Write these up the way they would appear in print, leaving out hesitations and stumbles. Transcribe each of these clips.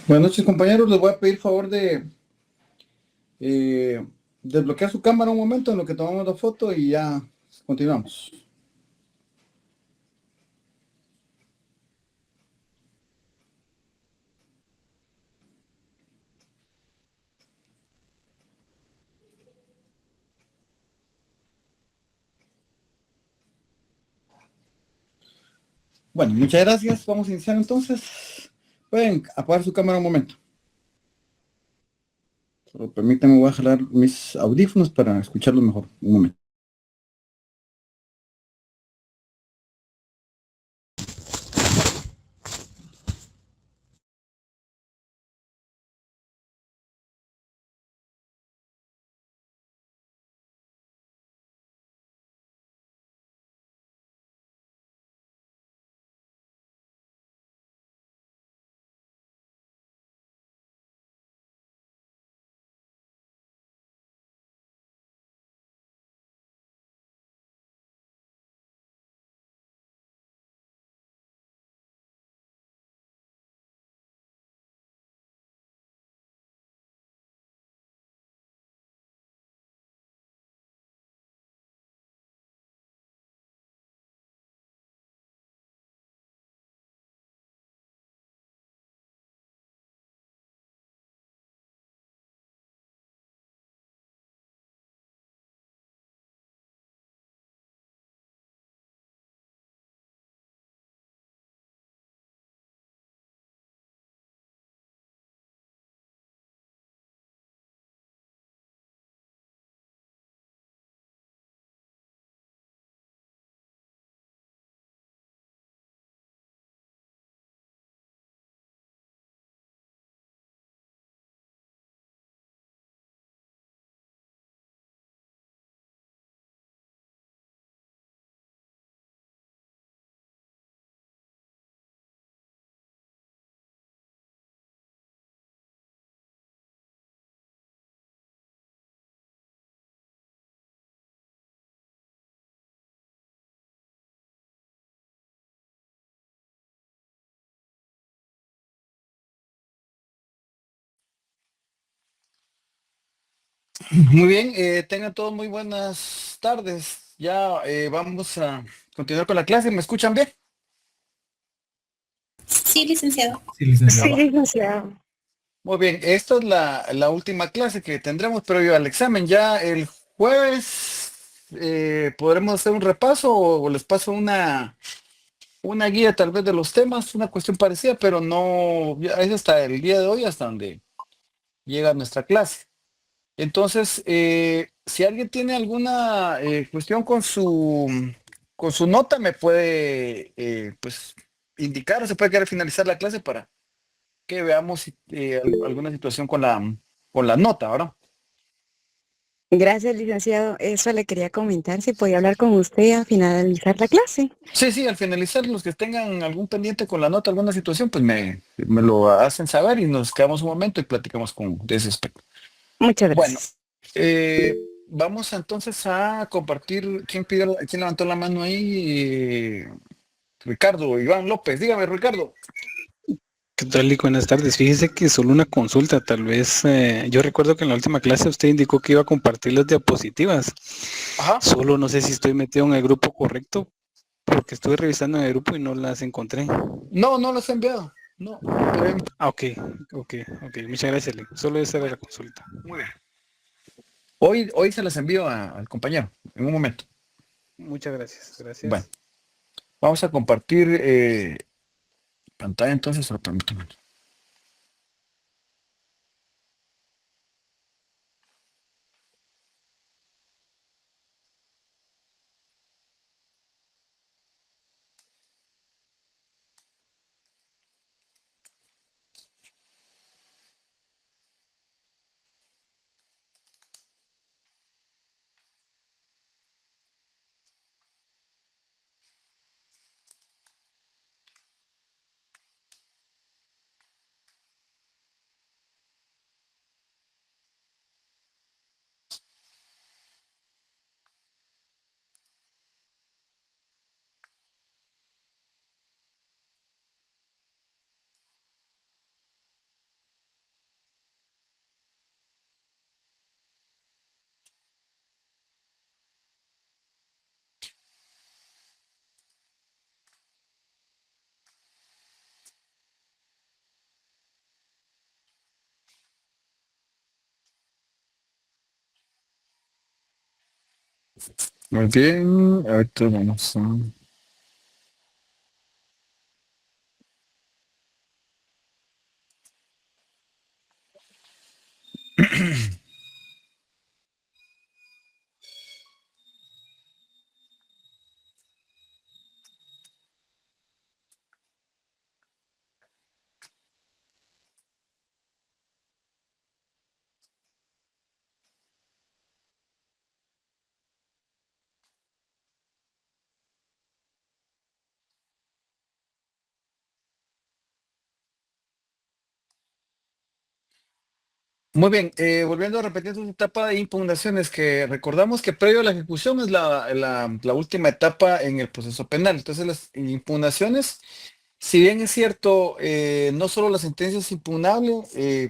Buenas noches, compañeros. Les voy a pedir favor de desbloquear su cámara un momento en lo que tomamos la foto y ya continuamos. Bueno, muchas gracias. Vamos a iniciar entonces. Pueden apagar su cámara un momento. Solo permítanme, voy a jalar mis audífonos para escucharlos mejor. Un momento. Muy bien, tengan todos muy buenas tardes. Ya vamos a continuar con la clase. ¿Me escuchan bien? Sí, licenciado. Sí, Sí, licenciado. licenciado. Muy bien, esta es la última clase que tendremos previo al examen. Ya el jueves podremos hacer un repaso o les paso una guía tal vez de los temas, una cuestión parecida, pero no, es hasta el día de hoy, hasta donde llega nuestra clase. Entonces, si alguien tiene alguna cuestión con su nota, me puede pues indicar o se puede querer finalizar la clase para que veamos alguna situación con la nota, ¿verdad? Gracias, licenciado. Eso le quería comentar, si podía hablar con usted a finalizar la clase. Sí, sí, al finalizar, los que tengan algún pendiente con la nota, alguna situación, pues me lo hacen saber y nos quedamos un momento y platicamos de ese aspecto. Muchas Bueno, gracias. vamos entonces a compartir. ¿Quién levantó la mano ahí? Ricardo, Iván López. Dígame, Ricardo. ¿Qué tal, y buenas tardes? Fíjese que solo una consulta, tal vez, yo recuerdo que en la última clase usted indicó que iba a compartir las diapositivas. Ajá. Solo no sé si estoy metido en el grupo correcto, porque estuve revisando en el grupo y no las encontré. No, no los he enviado. No, todavía no. Ah, ok, ok, ok. Muchas gracias, Lee. Solo esa era la consulta. Muy bien. Hoy se las envío al compañero, en un momento. Muchas gracias, Bueno, gracias. vamos a compartir pantalla entonces, solo permítame. Muy bien, ahorita vamos a... Muy bien, volviendo a repetir tu etapa de impugnaciones, que recordamos que previo a la ejecución es la última etapa en el proceso penal. Entonces, las impugnaciones, si bien es cierto, no solo la sentencia es impugnable,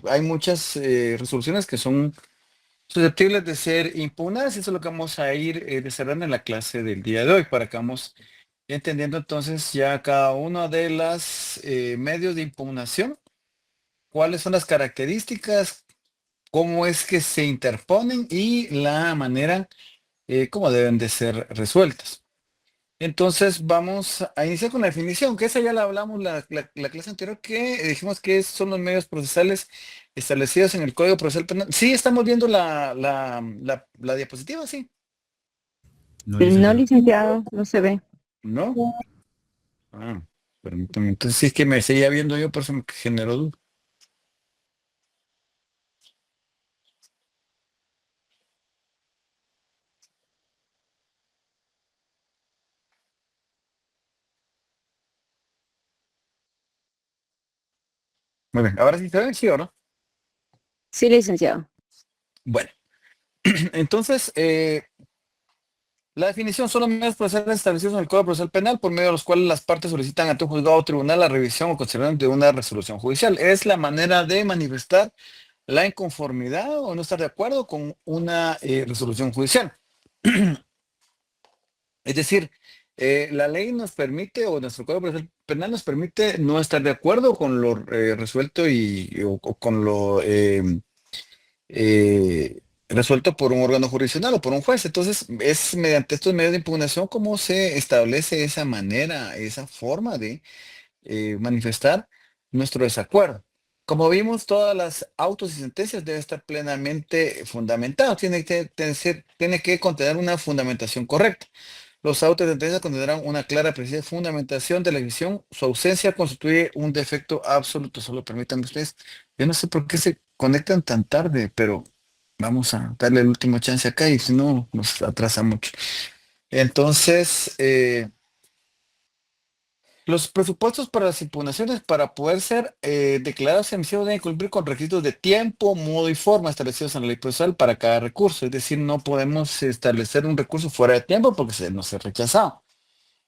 hay muchas resoluciones que son susceptibles de ser impugnadas, y eso es lo que vamos a ir desarrollando en la clase del día de hoy, para que vamos entendiendo entonces ya cada uno de los medios de impugnación, cuáles son las características, cómo es que se interponen y la manera como deben de ser resueltas. Entonces vamos a iniciar con la definición, que esa ya la hablamos la clase anterior, que dijimos que son los medios procesales establecidos en el Código Procesal Penal. Sí, estamos viendo la diapositiva, sí, No, No, licenciado. licenciado, no se ve. ¿no? Ah, permítame. Entonces sí es que me seguía viendo yo, por eso me generó duda. Muy bien, ahora sí se ve, sí o no. Sí, licenciado. Bueno, entonces, la definición son los medios procesales establecidos en el Código Procesal Penal, por medio de los cuales las partes solicitan ante un juzgado o tribunal la revisión o consideración de una resolución judicial. Es la manera de manifestar la inconformidad o no estar de acuerdo con una resolución judicial. Es decir, la ley nos permite, o nuestro Código Procesal Penal nos permite no estar de acuerdo con lo resuelto o con lo resuelto por un órgano jurisdiccional o por un juez. Entonces, es mediante estos medios de impugnación como se establece esa manera, esa forma de manifestar nuestro desacuerdo. Como vimos, todas las autos y sentencias deben estar plenamente fundamentadas, tiene que contener una fundamentación correcta. Los autos de sentencia consideran una clara, precisa fundamentación de la decisión. Su ausencia constituye un defecto absoluto. Solo permítanme ustedes. Yo no sé por qué se conectan tan tarde, pero vamos a darle el último chance acá y si no, nos atrasa mucho. Entonces, los presupuestos para las impugnaciones, para poder ser declarados emitidos, deben cumplir con requisitos de tiempo, modo y forma establecidos en la ley procesal para cada recurso. Es decir, no podemos establecer un recurso fuera de tiempo porque se nos ha rechazado.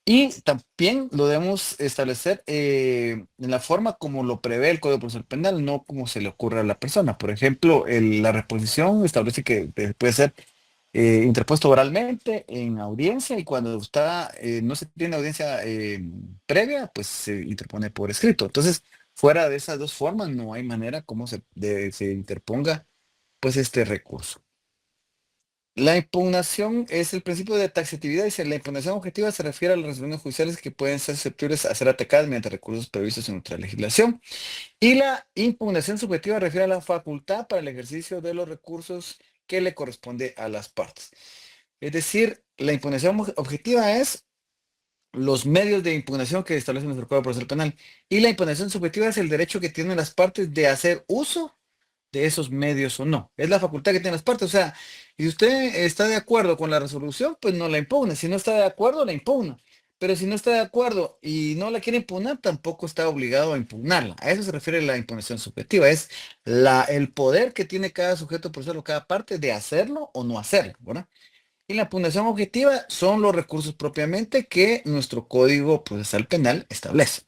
Y también lo debemos establecer en la forma como lo prevé el Código Procesal Penal, no como se le ocurre a la persona. Por ejemplo, la reposición establece que puede ser interpuesto oralmente en audiencia, y cuando no se tiene audiencia previa, pues se interpone por escrito. Entonces, fuera de esas dos formas, no hay manera como se interponga pues este recurso. La impugnación es el principio de taxatividad, y si la impugnación objetiva se refiere a las resoluciones judiciales que pueden ser susceptibles a ser atacadas mediante recursos previstos en nuestra legislación. Y la impugnación subjetiva refiere a la facultad para el ejercicio de los recursos que le corresponde a las partes. Es decir, la impugnación objetiva es los medios de impugnación que establece nuestro Código Procesal Penal. Y la impugnación subjetiva es el derecho que tienen las partes de hacer uso de esos medios o no. Es la facultad que tienen las partes. O sea, si usted está de acuerdo con la resolución, pues no la impugna. Si no está de acuerdo, la impugna. Pero si no está de acuerdo y no la quiere impugnar, tampoco está obligado a impugnarla. A eso se refiere la impugnación subjetiva. Es el poder que tiene cada sujeto procesal o cada parte de hacerlo o no hacerlo, ¿verdad? Y la impugnación objetiva son los recursos propiamente que nuestro Código Procesal Penal establece,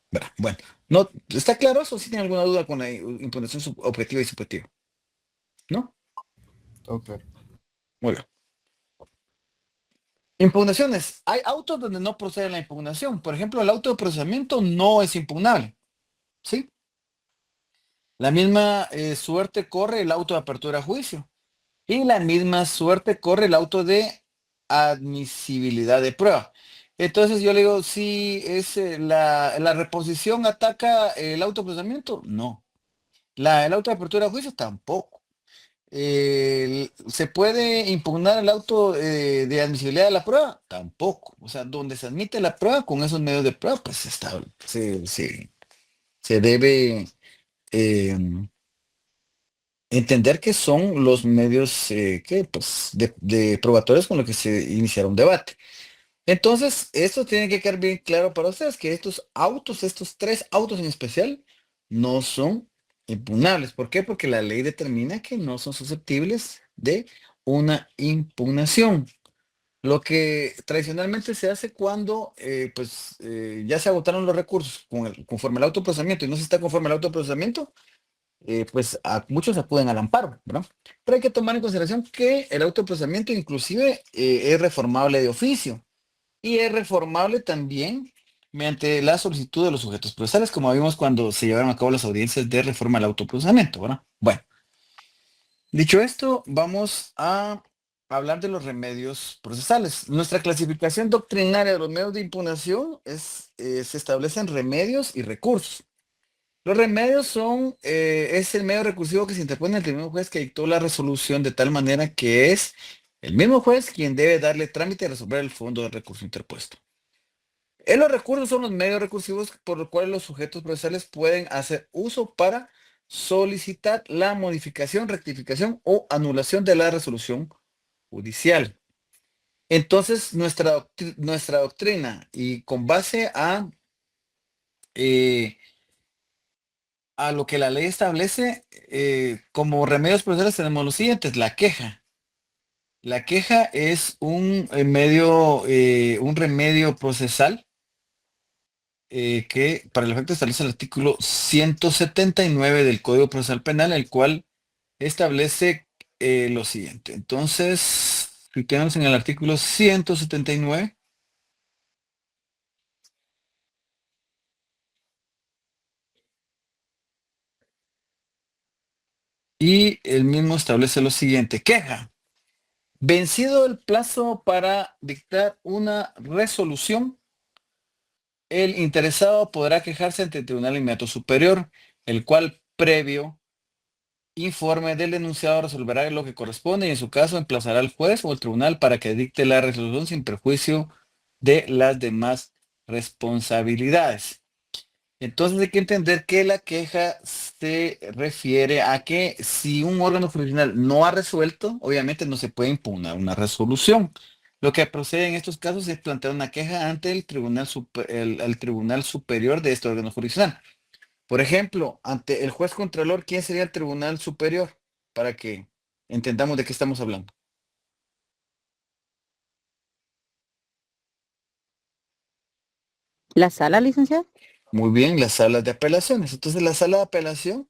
¿verdad? Bueno, no, ¿está claro eso? ¿Si tiene alguna duda con la impugnación objetiva y subjetiva? ¿No? Ok. Muy bien. Impugnaciones. Hay autos donde no procede la impugnación. Por ejemplo, el auto de procesamiento no es impugnable, ¿sí? La misma suerte corre el auto de apertura a juicio. Y la misma suerte corre el auto de admisibilidad de prueba. Entonces yo le digo, si es la reposición ataca el autoprocesamiento, no. El auto de apertura de juicio tampoco. ¿Se puede impugnar el auto de admisibilidad de la prueba? Tampoco. O sea, donde se admite la prueba con esos medios de prueba, pues se debe eh, entender que son los medios pues, de probatorios con los que se iniciará un debate. Entonces, esto tiene que quedar bien claro para ustedes, que estos 3 autos en especial, no son impugnables. ¿Por qué? Porque la ley determina que no son susceptibles de una impugnación. Lo que tradicionalmente se hace cuando ya se agotaron los recursos conforme al autoprocesamiento y no se está conforme al autoprocesamiento, pues muchos acuden al amparo, ¿verdad? Pero hay que tomar en consideración que el autoprocesamiento inclusive es reformable de oficio. Y es reformable también mediante la solicitud de los sujetos procesales, como vimos cuando se llevaron a cabo las audiencias de reforma al autoprocesamiento, ¿verdad? Bueno, dicho esto, vamos a hablar de los remedios procesales. Nuestra clasificación doctrinaria de los medios de impugnación se establecen remedios y recursos. Los remedios es el medio recursivo que se interpone ante el mismo juez que dictó la resolución, de tal manera que es el mismo juez quien debe darle trámite y resolver el fondo del recurso interpuesto. Los recursos son los medios recursivos por los cuales los sujetos procesales pueden hacer uso para solicitar la modificación, rectificación o anulación de la resolución judicial. Entonces, nuestra doctrina, y con base eh, a lo que la ley establece, como remedios procesales tenemos los siguientes: la queja. La queja es un remedio procesal que para el efecto establece el artículo 179 del Código Procesal Penal, el cual establece lo siguiente. Entonces, si quedamos en el artículo 179, y el mismo establece lo siguiente: queja. Vencido el plazo para dictar una resolución, el interesado podrá quejarse ante el Tribunal Inmediato Superior, el cual, previo informe del denunciado, resolverá lo que corresponde y en su caso emplazará al juez o al tribunal para que dicte la resolución sin perjuicio de las demás responsabilidades. Entonces hay que entender que la queja se refiere a que si un órgano jurisdiccional no ha resuelto, obviamente no se puede impugnar una resolución. Lo que procede en estos casos es plantear una queja ante el Tribunal Superior de este órgano jurisdiccional. Por ejemplo, ante el juez contralor, ¿quién sería el Tribunal Superior? Para que entendamos de qué estamos hablando. ¿La sala, licenciado? Muy bien, las salas de apelaciones. Entonces, la sala de apelación,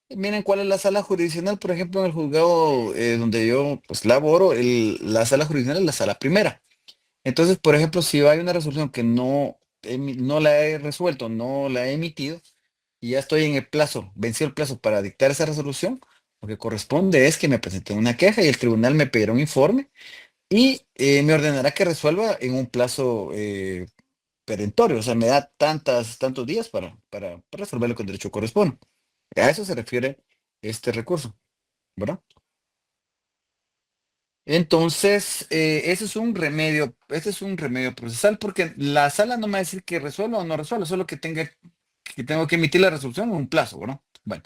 miren cuál es la sala jurisdiccional, por ejemplo, en el juzgado donde yo pues laboro, la sala jurisdiccional es la sala primera. Entonces, por ejemplo, si hay una resolución que no la he resuelto, no la he emitido, y ya estoy en el plazo, venció el plazo para dictar esa resolución, lo que corresponde es que me presente una queja y el tribunal me pedirá un informe y me ordenará que resuelva en un plazo perentorio, o sea, me da tantos días para resolver lo que el derecho corresponde. A eso se refiere este recurso, ¿verdad? Entonces, este es un remedio procesal, porque la sala no me va a decir que resuelva o no resuelva, solo que tengo que emitir la resolución en un plazo, ¿verdad? Bueno.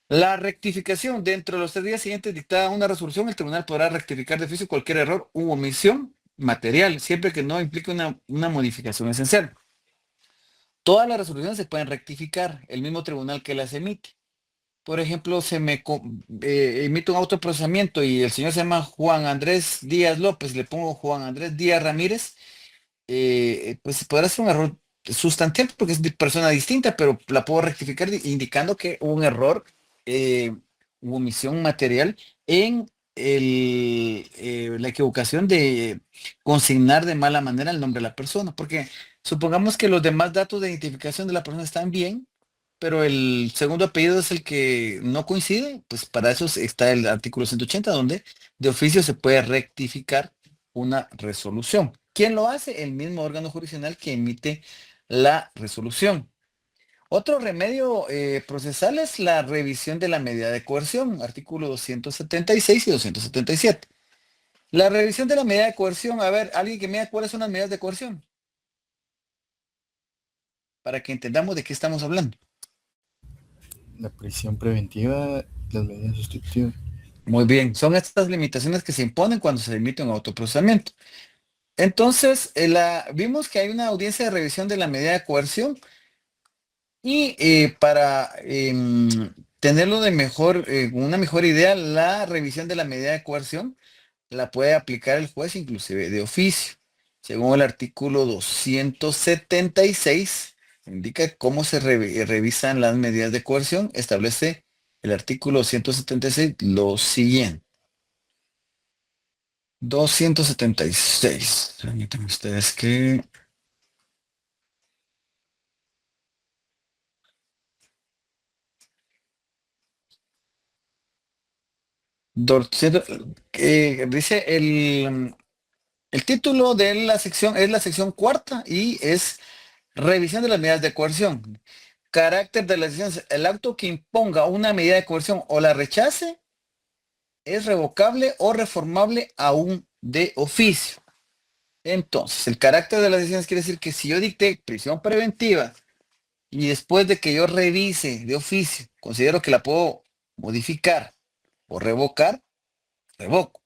La rectificación: dentro de los 3 días siguientes dictada una resolución, el tribunal podrá rectificar de oficio cualquier error u omisión material, siempre que no implique una modificación esencial. Todas las resoluciones se pueden rectificar, el mismo tribunal que las emite. Por ejemplo, emite un autoprocesamiento y el señor se llama Juan Andrés Díaz López, le pongo Juan Andrés Díaz Ramírez, pues podrá ser un error sustancial porque es de persona distinta, pero la puedo rectificar indicando que hubo un error, u omisión material en la equivocación de consignar de mala manera el nombre de la persona, porque supongamos que los demás datos de identificación de la persona están bien, pero el segundo apellido es el que no coincide, pues para eso está el artículo 180, donde de oficio se puede rectificar una resolución. ¿Quién lo hace? El mismo órgano jurisdiccional que emite la resolución. Otro remedio procesal es la revisión de la medida de coerción, artículo 276 y 277. La revisión de la medida de coerción, a ver, alguien que me diga cuáles son las medidas de coerción, para que entendamos de qué estamos hablando. La prisión preventiva, las medidas sustitutivas. Muy bien, son estas limitaciones que se imponen cuando se emite un autoprocesamiento. Entonces, vimos que hay una audiencia de revisión de la medida de coerción y para tenerlo de una mejor idea, la revisión de la medida de coerción la puede aplicar el juez inclusive de oficio. Según el artículo 276, indica cómo se revisan las medidas de coerción, establece el artículo 276 lo siguiente. 276. Permítanme ustedes que... Dice el título de la sección es la sección cuarta y es revisión de las medidas de coerción. Carácter de las decisiones. El acto que imponga una medida de coerción o la rechace es revocable o reformable aún de oficio. Entonces, el carácter de las decisiones quiere decir que si yo dicté prisión preventiva y después de que yo revise de oficio, considero que la puedo modificar o revocar, revoco.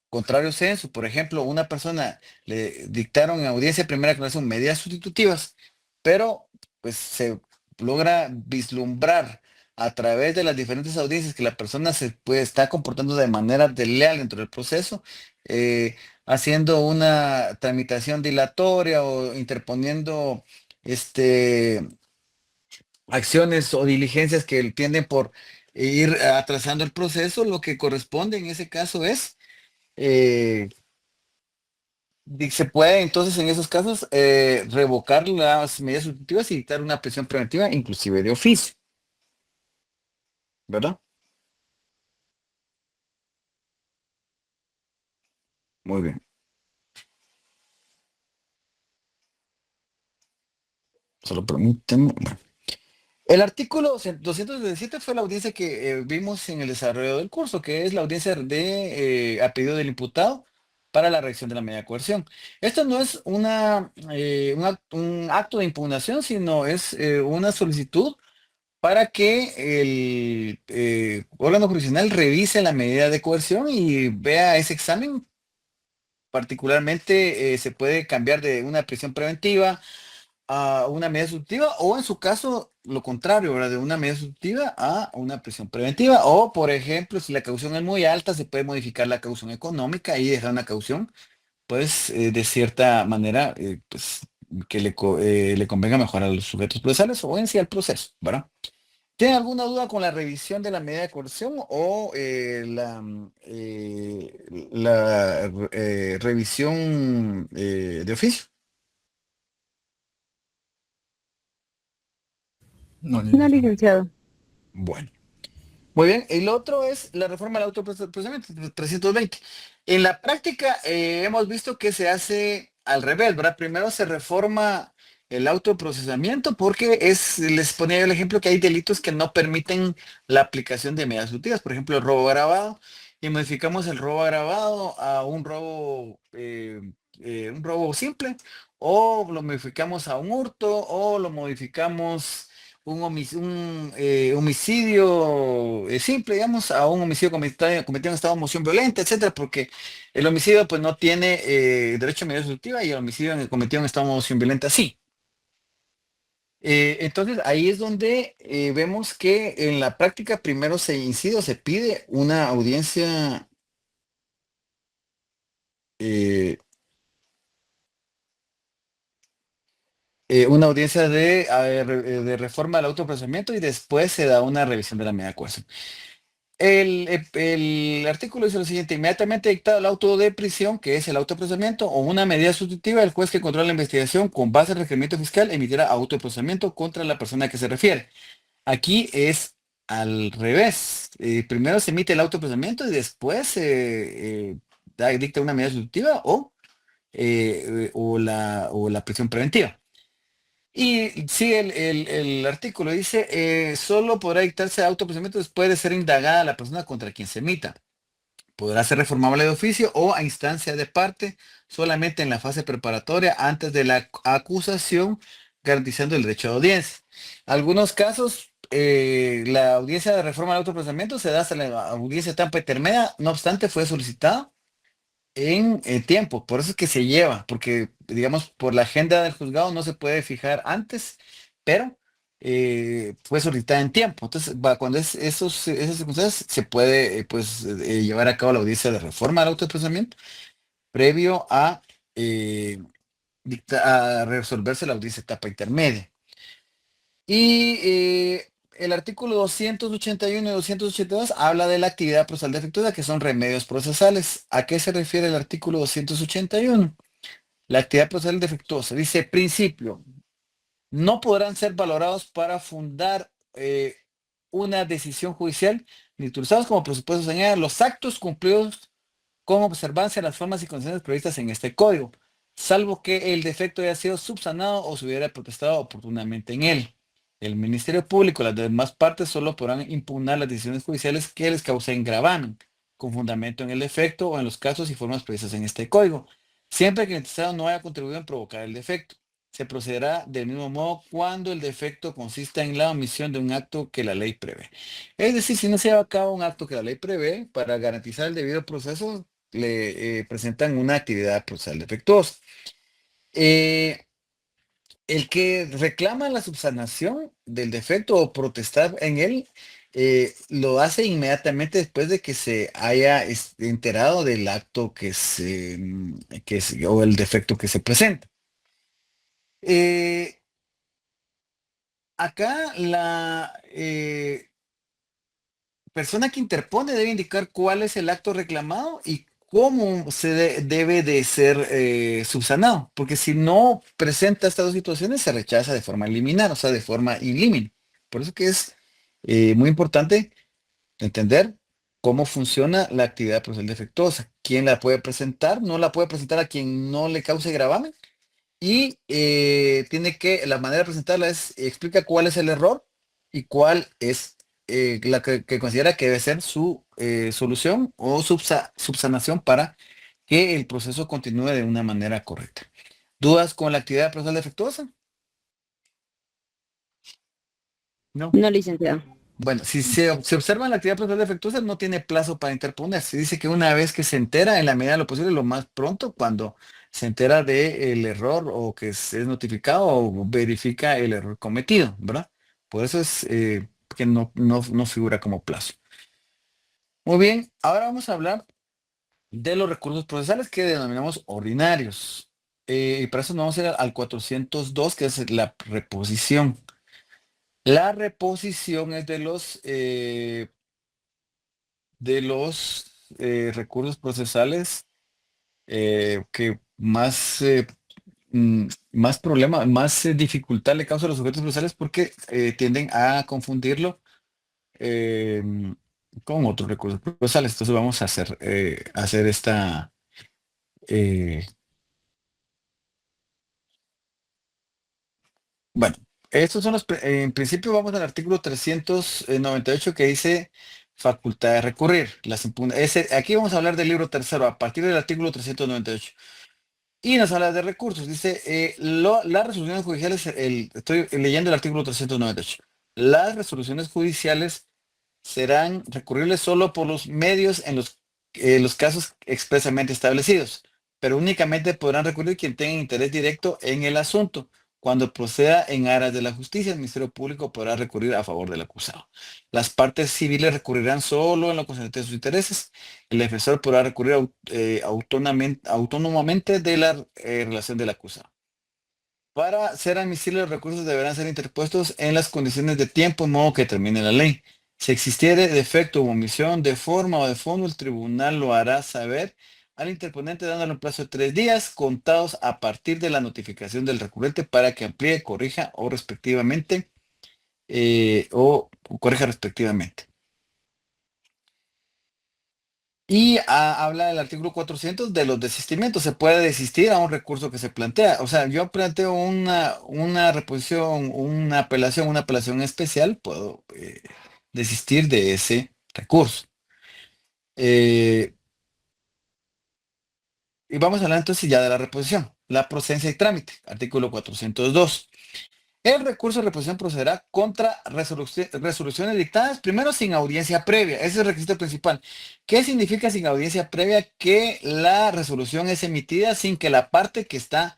Contrario censo, por ejemplo, una persona le dictaron en audiencia primera declaración medidas sustitutivas, pero pues se logra vislumbrar a través de las diferentes audiencias que la persona se puede estar comportando de manera desleal dentro del proceso, haciendo una tramitación dilatoria o interponiendo acciones o diligencias que tienden por ir atrasando el proceso. Lo que corresponde en ese caso es eh, se puede entonces en esos casos revocar las medidas sustitutivas y dictar una prisión preventiva, inclusive de oficio, ¿verdad? Muy bien. Solo permítanme. Bueno. El artículo 217 fue la audiencia que vimos en el desarrollo del curso, que es la audiencia a pedido del imputado para la revisión de la medida de coerción. Esto no es un acto de impugnación, sino es una solicitud para que el órgano jurisdiccional revise la medida de coerción y vea ese examen. Particularmente se puede cambiar de una prisión preventiva a una medida sustitutiva o en su caso lo contrario, ¿verdad? De una medida sustitutiva a una prisión preventiva o por ejemplo si la caución es muy alta se puede modificar la caución económica y dejar una caución pues de cierta manera pues que le convenga mejor a los sujetos procesales o en sí al proceso, ¿verdad? ¿Tiene alguna duda con la revisión de la medida de coerción o la revisión de oficio? No, No, licenciado. Bueno, muy bien. El otro es la reforma del autoprocesamiento 320. En la práctica hemos visto que se hace al revés, ¿verdad? Primero se reforma el autoprocesamiento porque les ponía yo el ejemplo que hay delitos que no permiten la aplicación de medidas sustitutivas. Por ejemplo, el robo agravado. Y modificamos el robo agravado a un robo simple. O lo modificamos a un hurto o lo modificamos un homicidio simple, digamos, a un homicidio cometido en estado de moción violenta, etcétera, porque el homicidio pues no tiene derecho a medida sustitutiva y el homicidio cometido en estado de moción violenta sí. Entonces ahí es donde vemos que en la práctica primero se incide o se pide eh, una audiencia de reforma del autoprocesamiento y después se da una revisión de la medida de coerción. El artículo dice lo siguiente: inmediatamente dictado el auto de prisión, que es el autoprocesamiento, o una medida sustitutiva, el juez que controla la investigación con base en requerimiento fiscal emitirá auto de procesamiento contra la persona que se refiere. Aquí es al revés. Primero se emite el auto de procesamiento y después dicta una medida sustitutiva o la prisión preventiva. Y sí, el artículo dice, solo podrá dictarse autoprocedimiento después de ser indagada la persona contra quien se emita. Podrá ser reformable de oficio o a instancia de parte solamente en la fase preparatoria antes de la acusación, garantizando el derecho de audiencia. Algunos casos, la audiencia de reforma del autoprocedimiento se da hasta la audiencia de etapa intermedia, no obstante fue solicitada en tiempo, por eso es que se lleva, porque digamos por la agenda del juzgado no se puede fijar antes, pero fue solicitada en tiempo. Entonces, cuando esas circunstancias se puede llevar a cabo la audiencia de reforma del autoprocesamiento previo a resolverse la audiencia etapa intermedia. Y el artículo 281 y 282 habla de la actividad procesal defectuosa, que son remedios procesales. ¿A qué se refiere el artículo 281? La actividad procesal defectuosa dice: principio, no podrán ser valorados para fundar una decisión judicial ni utilizados como presupuestos en ella los actos cumplidos con observancia de las formas y condiciones previstas en este código, salvo que el defecto haya sido subsanado o se hubiera protestado oportunamente en él. El Ministerio Público y las demás partes solo podrán impugnar las decisiones judiciales que les causen gravamen, con fundamento en el defecto o en los casos y formas previstas en este código, siempre que el interesado no haya contribuido en provocar el defecto. Se procederá del mismo modo cuando el defecto consista en la omisión de un acto que la ley prevé. Es decir, si no se lleva a cabo un acto que la ley prevé, para garantizar el debido proceso, le presentan una actividad procesal defectuosa. El que reclama la subsanación del defecto o protestar en él, lo hace inmediatamente después de que se haya enterado del acto o el defecto que se presenta. Acá la persona que interpone debe indicar cuál es el acto reclamado y cómo debe de ser subsanado, porque si no presenta estas dos situaciones se rechaza de forma liminar, o sea, de forma in limine. Por eso que es muy importante entender cómo funciona la actividad procesal defectuosa, quién la puede presentar, no la puede presentar a quien no le cause gravamen, y la manera de presentarla explica cuál es el error y cuál es la que considera que debe ser su solución o subsanación para que el proceso continúe de una manera correcta. ¿Dudas con la actividad procesal defectuosa? No. No, licenciado. Bueno, si se observa la actividad procesal defectuosa, no tiene plazo para interponer. Se dice que una vez que se entera, en la medida de lo posible, lo más pronto, cuando se entera del error o que es notificado o verifica el error cometido, ¿verdad? Por eso es que no figura como plazo. Muy bien, ahora vamos a hablar de los recursos procesales que denominamos ordinarios. Y para eso nos vamos a ir al 402, que es la reposición. La reposición es de los recursos procesales que más problema, más dificultad le causa a los sujetos procesales porque tienden a confundirlo eh, con otros recursos procesales. Entonces vamos a hacer esta... bueno, estos son en principio vamos al artículo 398 que dice facultad de recurrir. Aquí vamos a hablar del libro tercero a partir del artículo 398. Y nos habla de recursos. Dice, las resoluciones judiciales, estoy leyendo el artículo 398. Las resoluciones judiciales serán recurribles solo por los medios en los casos expresamente establecidos, pero únicamente podrán recurrir quien tenga interés directo en el asunto. Cuando proceda en aras de la justicia, el Ministerio Público podrá recurrir a favor del acusado. Las partes civiles recurrirán solo en lo concerniente a sus intereses. El defensor podrá recurrir autónomamente de la relación del acusado. Para ser admisibles, los recursos deberán ser interpuestos en las condiciones de tiempo y modo que determine la ley. Si existiere defecto o omisión de forma o de fondo, el tribunal lo hará saber al interponente dándole un plazo de 3 días contados a partir de la notificación del recurrente para que amplíe, corrija o corrija respectivamente. Y habla del artículo 400 de los desistimientos. Se puede desistir a un recurso que se plantea. O sea, yo planteo una reposición, una apelación especial, puedo desistir de ese recurso. Eh, y vamos a hablar entonces ya de la reposición. La procedencia y trámite, artículo 402. El recurso de reposición procederá contra resoluciones dictadas, primero sin audiencia previa. Ese es el requisito principal. ¿Qué significa sin audiencia previa? Que la resolución es emitida sin que la parte que está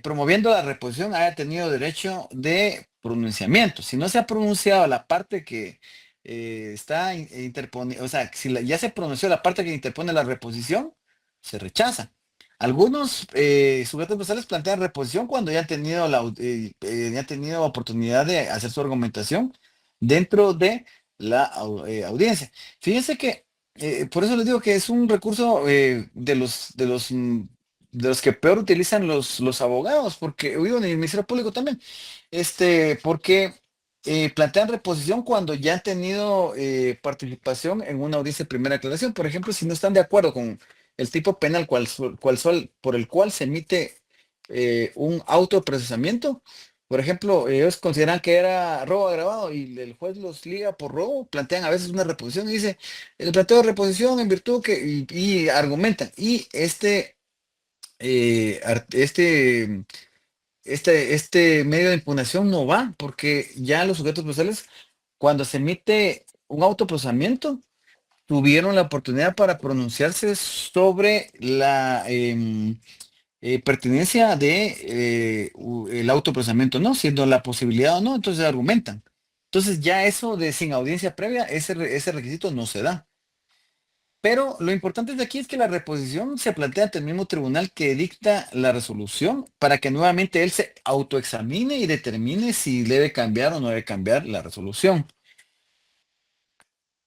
promoviendo la reposición haya tenido derecho de pronunciamiento. Si no se ha pronunciado la parte que está interponiendo, o sea, si ya se pronunció la parte que interpone la reposición, se rechaza. Algunos sujetos procesales plantean reposición cuando ya han tenido ya han tenido oportunidad de hacer su argumentación dentro de la audiencia. Fíjense que por eso les digo que es un recurso de los que peor utilizan los abogados, porque, digo, en el Ministerio Público también, porque plantean reposición cuando ya han tenido participación en una audiencia de primera aclaración. Por ejemplo, si no están de acuerdo con el tipo penal por el cual se emite un autoprocesamiento. Por ejemplo, ellos consideran que era robo agravado y el juez los liga por robo, plantean a veces una reposición y dice, el planteo de reposición en virtud y argumentan. Y eh, ar- este, este medio de impugnación no va, porque ya los sujetos procesales, cuando se emite un autoprocesamiento, tuvieron la oportunidad para pronunciarse sobre la pertinencia de el autoprocesamiento, ¿no? Siendo la posibilidad o no, entonces argumentan. Entonces ya eso de sin audiencia previa, ese requisito no se da. Pero lo importante de aquí es que la reposición se plantea ante el mismo tribunal que dicta la resolución para que nuevamente él se autoexamine y determine si debe cambiar o no debe cambiar la resolución.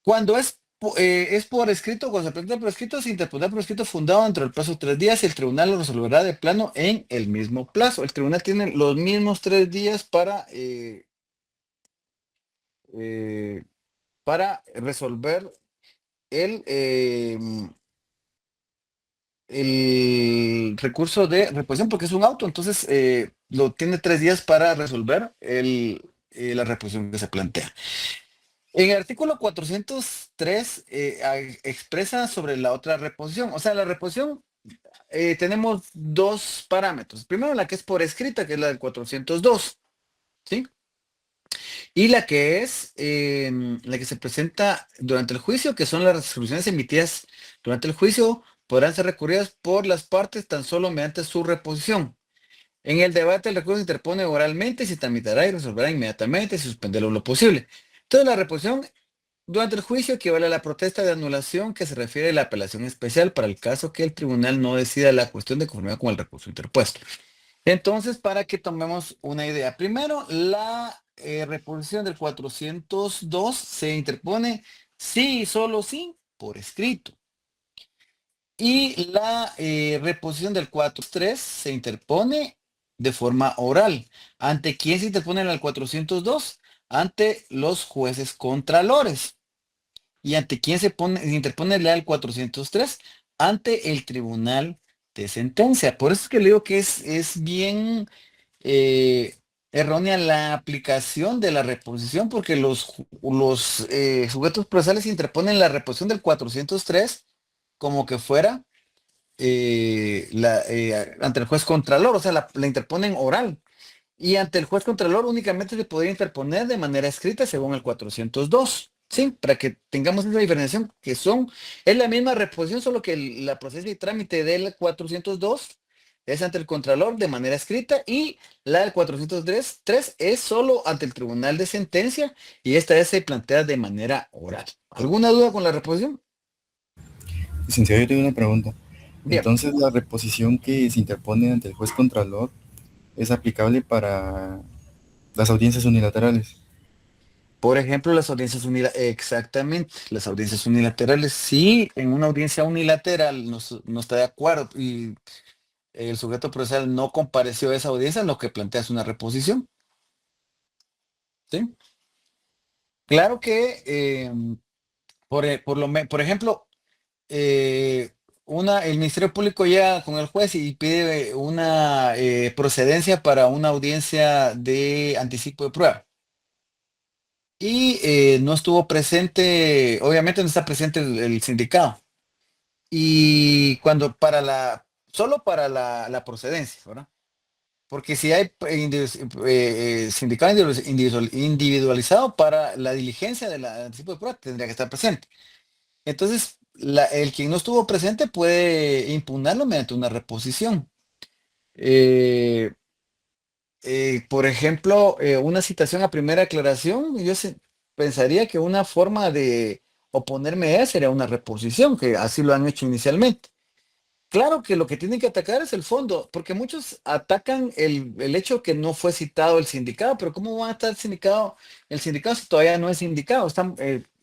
Cuando es por escrito, cuando se presenta por escrito, se interpondrá por escrito fundado dentro del plazo de 3 días y el tribunal lo resolverá de plano en el mismo plazo. El tribunal tiene los mismos 3 días eh, para resolver el, eh, el recurso de reposición, porque es un auto, entonces lo tiene 3 días para resolver la reposición que se plantea. En el artículo 403 expresa sobre la otra reposición. O sea, la reposición tenemos dos parámetros. Primero, la que es por escrita, que es la del 402, ¿sí? Y la que se presenta durante el juicio, que son las resoluciones emitidas durante el juicio, podrán ser recurridas por las partes tan solo mediante su reposición. En el debate, el recurso se interpone oralmente y se tramitará y resolverá inmediatamente, si suspenderlo lo posible. Entonces, la reposición durante el juicio equivale a la protesta de anulación que se refiere a la apelación especial para el caso que el tribunal no decida la cuestión de conformidad con el recurso interpuesto. Entonces, para que tomemos una idea. Primero, la reposición del 402 se interpone sí y solo sí por escrito. Y la reposición del 403 se interpone de forma oral. ¿Ante quién se interpone en el 402? Ante los jueces contralores. ¿Y ante quién se interpone el leal 403? Ante el tribunal de sentencia. Por eso es que le digo que es bien errónea la aplicación de la reposición, porque los sujetos procesales interponen la reposición del 403 como que fuera ante el juez contralor, o sea, la interponen oral. Y ante el juez contralor únicamente se podría interponer de manera escrita según el 402. Sí, para que tengamos esa diferenciación es la misma reposición, solo que la procedencia y trámite del 402 es ante el contralor de manera escrita y la del 403 es solo ante el tribunal de sentencia y esta vez se plantea de manera oral. ¿Alguna duda con la reposición? Licenciado, yo tengo una pregunta. Bien. Entonces, la reposición que se interpone ante el juez contralor es aplicable para las audiencias unilaterales. Por ejemplo, exactamente, las audiencias unilaterales. Si en una audiencia unilateral no está de acuerdo y el sujeto procesal no compareció a esa audiencia, lo que plantea es una reposición. ¿Sí? Claro que, por ejemplo, eh, el Ministerio Público llega con el juez y pide una procedencia para una audiencia de anticipo de prueba. Y no estuvo presente, obviamente no está presente el sindicado. Y cuando solo para la procedencia, ¿verdad? Porque si hay sindicado individualizado para la diligencia del anticipo de prueba, tendría que estar presente. Entonces, el quien no estuvo presente puede impugnarlo mediante una reposición. Eh, por ejemplo, una citación a primera aclaración, pensaría que una forma de oponerme a ella sería una reposición, que así lo han hecho inicialmente. Claro que lo que tienen que atacar es el fondo, porque muchos atacan el hecho que no fue citado el sindicado, pero ¿cómo va a estar el sindicado si todavía no es sindicado?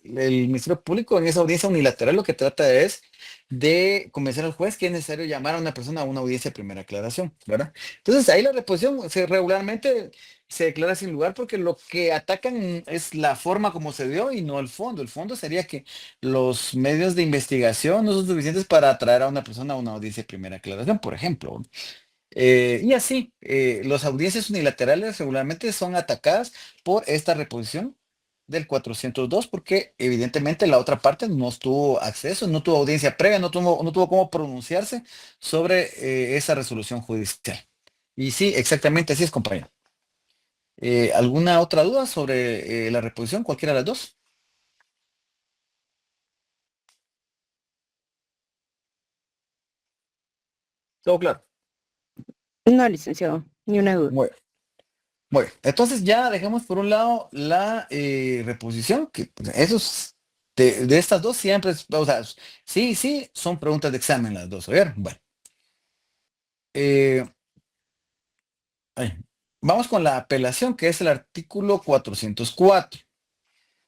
El Ministerio Público en esa audiencia unilateral lo que trata es de convencer al juez que es necesario llamar a una persona a una audiencia de primera aclaración, ¿verdad? Entonces ahí la reposición regularmente se declara sin lugar porque lo que atacan es la forma como se dio y no el fondo. El fondo sería que los medios de investigación no son suficientes para atraer a una persona a una audiencia de primera aclaración, por ejemplo. Y así, las audiencias unilaterales regularmente son atacadas por esta reposición del 402 porque evidentemente la otra parte no tuvo acceso, no tuvo audiencia previa, no tuvo cómo pronunciarse sobre esa resolución judicial. Y sí, exactamente así es, compañero. ¿Alguna otra duda sobre la reposición? Cualquiera de las dos. Todo claro. No, licenciado, ni una duda. Bueno, bueno, entonces ya dejamos por un lado la reposición, que pues, de estas dos siempre, o sea, sí, sí, son preguntas de examen las dos, ¿oyeron? Bueno, eh, ahí. Vamos con la apelación, que es el artículo 404.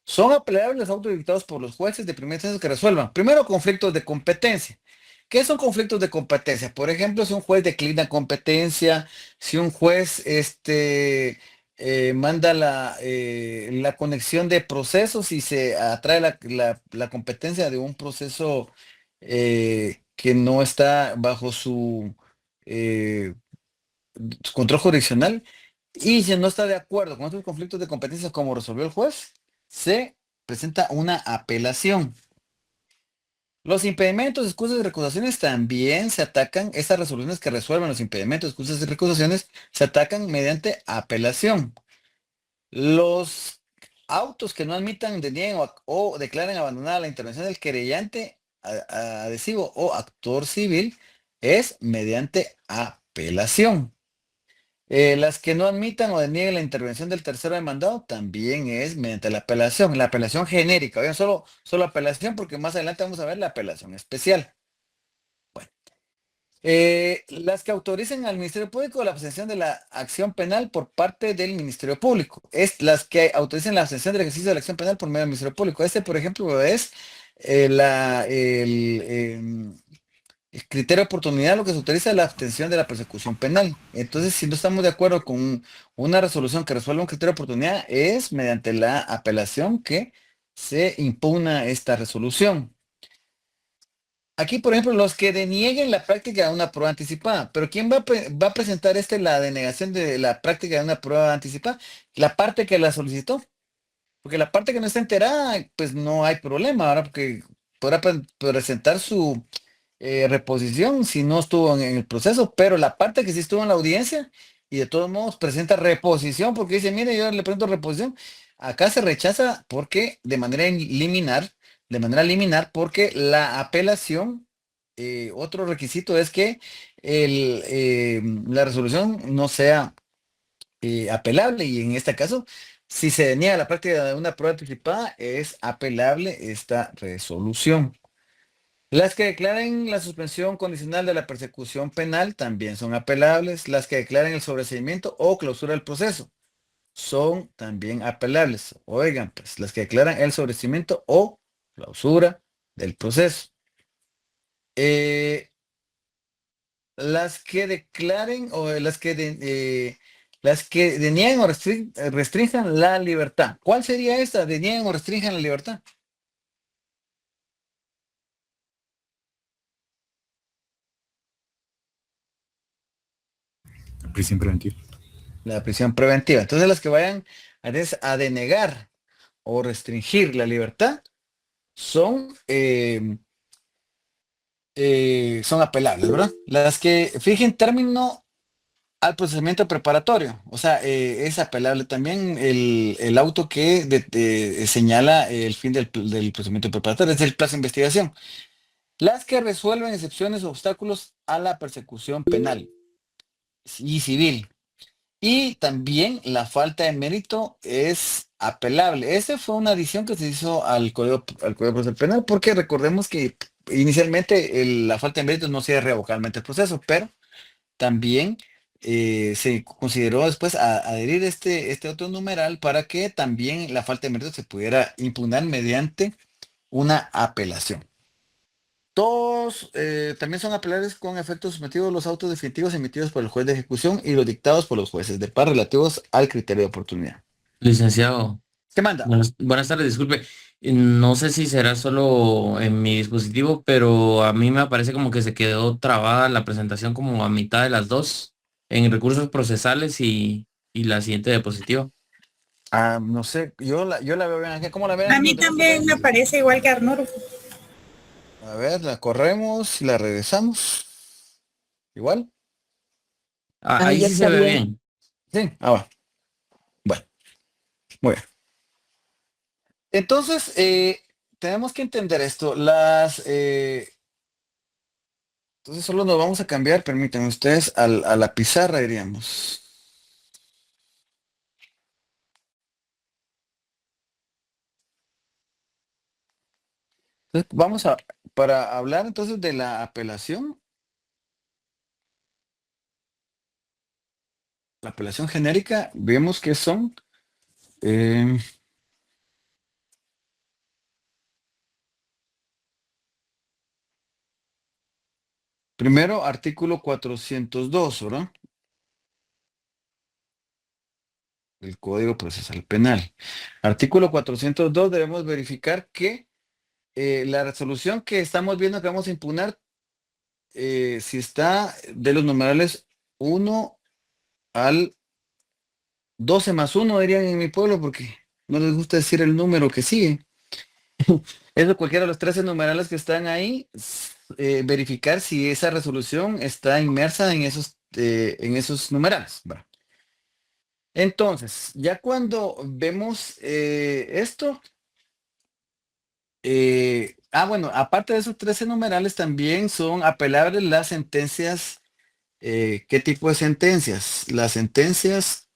Son apelables los autos dictados por los jueces de primera instancia que resuelvan. Primero, conflictos de competencia. ¿Qué son conflictos de competencia? Por ejemplo, si un juez declina competencia, si un juez manda la conexión de procesos y se atrae la competencia de un proceso que no está bajo eh, su control jurisdiccional y si no está de acuerdo con estos conflictos de competencia como resolvió el juez, se presenta una apelación. Los impedimentos, excusas y recusaciones también se atacan, estas resoluciones que resuelven los impedimentos, excusas y recusaciones se atacan mediante apelación. Los autos que no admitan, denieguen o declaren abandonada la intervención del querellante, adhesivo o actor civil es mediante apelación. Las que no admitan o denieguen la intervención del tercero demandado también es mediante la apelación genérica. Oigan, solo apelación porque más adelante vamos a ver la apelación especial. Las que autoricen al Ministerio Público la abstención de la acción penal por parte del Ministerio Público. Es las que autoricen la abstención del ejercicio de la acción penal por medio del Ministerio Público. Este, por ejemplo, es el criterio de oportunidad, lo que se autoriza es la abstención de la persecución penal. Entonces, si no estamos de acuerdo con una resolución que resuelva un criterio de oportunidad, es mediante la apelación que se impugna esta resolución. Aquí, por ejemplo, los que denieguen la práctica de una prueba anticipada. Pero ¿quién va a presentar la denegación de la práctica de una prueba anticipada? La parte que la solicitó. Porque la parte que no está enterada, pues no hay problema, ¿verdad? Porque podrá presentar su reposición si no estuvo en el proceso, pero la parte que sí estuvo en la audiencia y de todos modos presenta reposición porque dice, mire, yo le presento reposición, acá se rechaza porque de manera liminar, porque la apelación, otro requisito es que la resolución no sea apelable y en este caso, si se deniega la práctica de una prueba anticipada, es apelable esta resolución. Las que declaren la suspensión condicional de la persecución penal también son apelables. Las que declaren el sobreseimiento o clausura del proceso son también apelables. Oigan, pues las que declaran el sobreseimiento o clausura del proceso. Eh, las que declaren o las que denieguen o restrinjan la libertad. ¿Cuál sería esta? Denieguen o restrinjan la libertad. prisión preventiva. La prisión preventiva. Entonces las que vayan a denegar o restringir la libertad son apelables, ¿verdad? Las que fijen término al procedimiento preparatorio, o sea, es apelable también el auto que señala el fin del procedimiento preparatorio, es el plazo de investigación. Las que resuelven excepciones o obstáculos a la persecución penal y civil. Y también la falta de mérito es apelable. Esa fue una adición que se hizo al Código Procesal Penal, porque recordemos que inicialmente la falta de mérito no se revocablemente el proceso, pero también se consideró después adherir este otro numeral para que también la falta de mérito se pudiera impugnar mediante una apelación. Todos también son apelables con efectos sustantivos los autos definitivos emitidos por el juez de ejecución y los dictados por los jueces de paz relativos al criterio de oportunidad. Licenciado, ¿Qué manda? buenas tardes, disculpe. No sé si será solo en mi dispositivo, pero a mí me parece como que se quedó trabada la presentación como a mitad de las dos, en recursos procesales y la siguiente diapositiva. No sé, yo la veo bien aquí. ¿Cómo la ven? A mí también me parece igual que Arnur. A ver, la corremos, la regresamos. ¿Igual? Ahí ya sí se está ve bien. bien. Sí. Va. Bueno, muy bien. Entonces, tenemos que entender esto. Entonces solo nos vamos a cambiar, permítanme ustedes, a la pizarra, diríamos. Entonces, para hablar entonces de la apelación, la apelación genérica, vemos que son, eh, primero, artículo 402, ¿verdad? El Código Procesal Penal. Artículo 402, debemos verificar que la resolución que estamos viendo que vamos a impugnar, si está de los numerales 1 al 12 más 1, dirían en mi pueblo, porque no les gusta decir el número que sigue. Eso, cualquiera de los 13 numerales que están ahí, verificar si esa resolución está inmersa en esos numerales. Va. Entonces, ya cuando vemos esto, bueno, aparte de esos 13 numerales, también son apelables las sentencias. ¿Qué tipo de sentencias? Las sentencias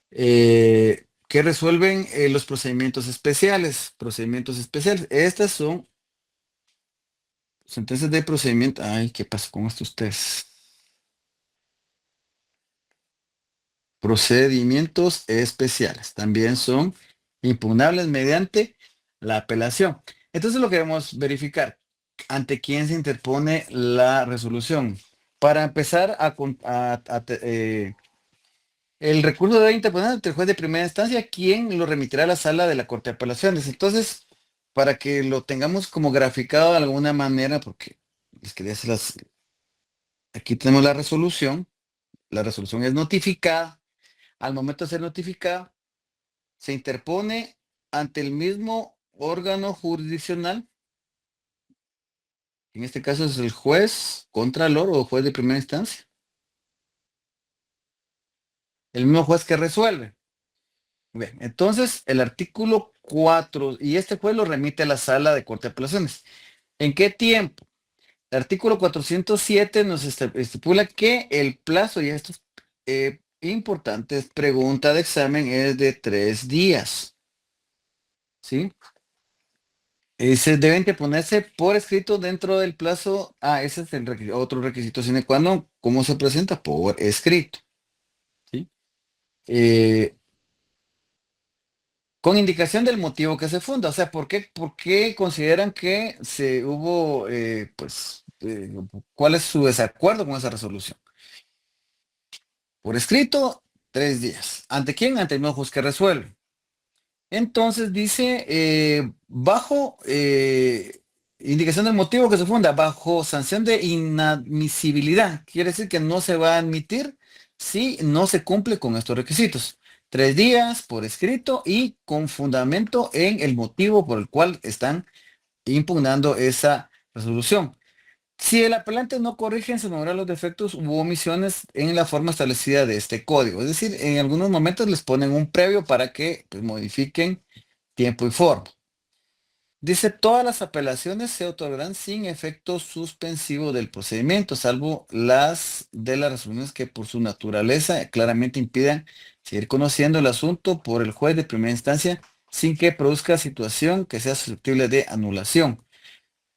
que resuelven los procedimientos especiales. Procedimientos especiales. Estas son sentencias de procedimiento. Ay, ¿qué pasó con estos ustedes? Procedimientos especiales. También son impugnables mediante la apelación. Entonces lo queremos verificar. ¿Ante quién se interpone la resolución? Para empezar el recurso debe interponer ante el juez de primera instancia, quien lo remitirá a la sala de la Corte de Apelaciones. Entonces, para que lo tengamos como graficado de alguna manera, porque les quería hacer aquí tenemos la resolución. La resolución es notificada. Al momento de ser notificada, se interpone ante el mismo órgano jurisdiccional. En este caso es el juez contralor o juez de primera instancia. El mismo juez que resuelve. Bien, entonces el artículo 4, y este juez lo remite a la sala de Corte de Apelaciones. ¿En qué tiempo? El artículo 407 nos estipula que el plazo, y esto es importante, es pregunta de examen, es de 3 días. ¿Sí? Se deben de ponerse por escrito dentro del plazo. Ese es otro requisito sine qua non. ¿Cómo se presenta? Por escrito. ¿Sí? Con indicación del motivo que se funda. O sea, ¿por qué consideran que hubo, cuál es su desacuerdo con esa resolución? Por escrito, 3 días. ¿Ante quién? Ante el mismo juez que resuelve. Entonces dice, bajo indicación del motivo que se funda, bajo sanción de inadmisibilidad. Quiere decir que no se va a admitir si no se cumple con estos requisitos. 3 días por escrito y con fundamento en el motivo por el cual están impugnando esa resolución. Si el apelante no corrige en su memorial los defectos u omisiones en la forma establecida de este código, es decir, en algunos momentos les ponen un previo para que pues, modifiquen tiempo y forma. Dice, todas las apelaciones se otorgarán sin efecto suspensivo del procedimiento, salvo las de las resoluciones que por su naturaleza claramente impidan seguir conociendo el asunto por el juez de primera instancia sin que produzca situación que sea susceptible de anulación.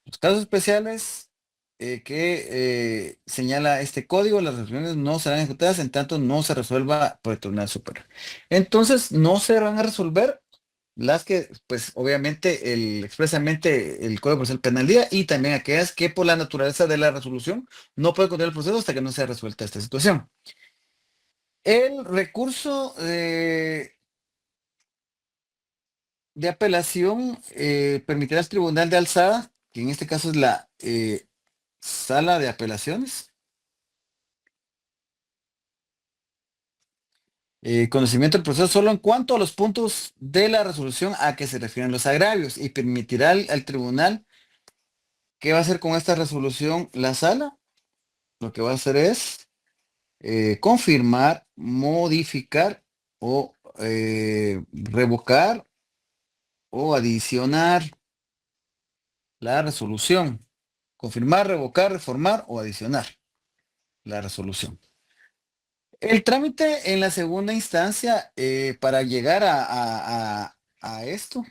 Los casos especiales que señala este código, las resoluciones no serán ejecutadas en tanto no se resuelva por el Tribunal Superior. Entonces, no se van a resolver las que, pues, obviamente, expresamente el Código Procesal Penal día y también aquellas que por la naturaleza de la resolución no puede continuar el proceso hasta que no sea resuelta esta situación. El recurso de apelación permitirá al Tribunal de Alzada, que en este caso es la Sala de Apelaciones, conocimiento del proceso solo en cuanto a los puntos de la resolución a que se refieren los agravios y permitirá al tribunal. ¿Qué va a hacer con esta resolución la sala? Lo que va a hacer es confirmar, modificar o revocar o adicionar la resolución. Confirmar, revocar, reformar o adicionar la resolución. El trámite en la segunda instancia para llegar a esto,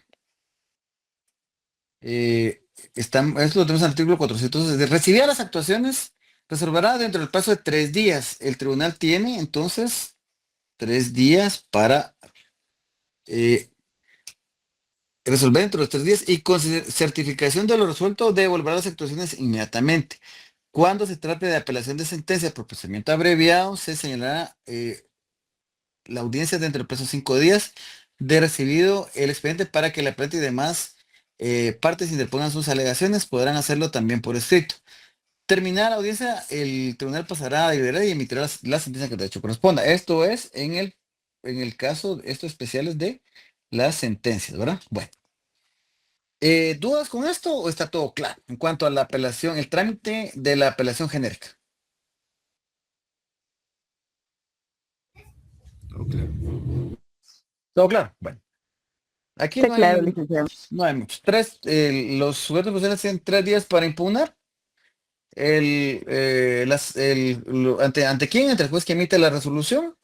esto lo tenemos en el artículo 400, de recibir las actuaciones, resolverá dentro del plazo de 3 días. El tribunal tiene entonces 3 días para resolver dentro de los 3 días y con certificación de lo resuelto devolverá las actuaciones inmediatamente. Cuando se trate de apelación de sentencia por procedimiento abreviado, se señalará la audiencia dentro del plazo de 5 días de recibido el expediente para que la apelante y demás partes interpongan sus alegaciones, podrán hacerlo también por escrito. Terminada la audiencia, el tribunal pasará a deliberar y emitirá la sentencia que de hecho corresponda. Esto es en el caso, estos especiales de las sentencias, ¿verdad? Bueno. ¿Dudas con esto o está todo claro en cuanto a la apelación, el trámite de la apelación genérica? ¿Todo claro? Bueno. Aquí Está claro, licenciado. no hay mucho. Los sujetos procesales tienen 3 días para impugnar. ¿Ante quién? Ante el juez que emite la resolución.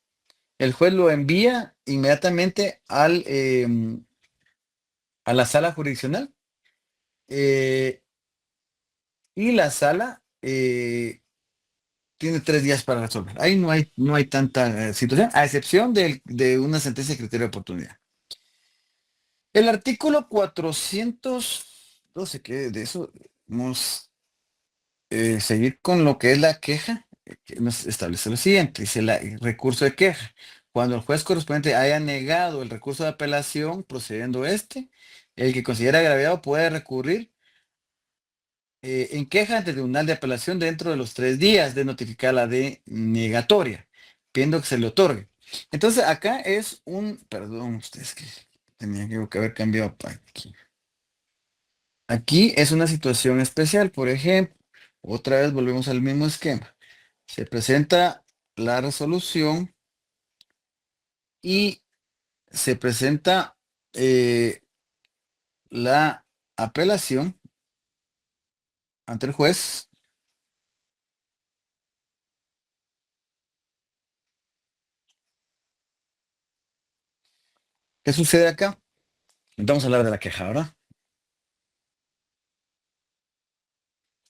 El juez lo envía inmediatamente a la sala jurisdiccional. Y la sala tiene 3 días para resolver. Ahí no hay tanta situación, a excepción de una sentencia de criterio de oportunidad. El artículo 412, que de eso vamos a seguir con lo que es la queja, que nos establece lo siguiente, dice el recurso de queja. Cuando el juez correspondiente haya negado el recurso de apelación, procediendo el que considera agraviado puede recurrir en queja ante el Tribunal de Apelación dentro de los 3 días de notificar la denegatoria, pidiendo que se le otorgue. Entonces acá es perdón, ustedes que tenía que haber cambiado para aquí. Aquí es una situación especial, por ejemplo, otra vez volvemos al mismo esquema. Se presenta la resolución y se presenta la apelación ante el juez. ¿Qué sucede acá? Vamos a hablar de la queja ahora.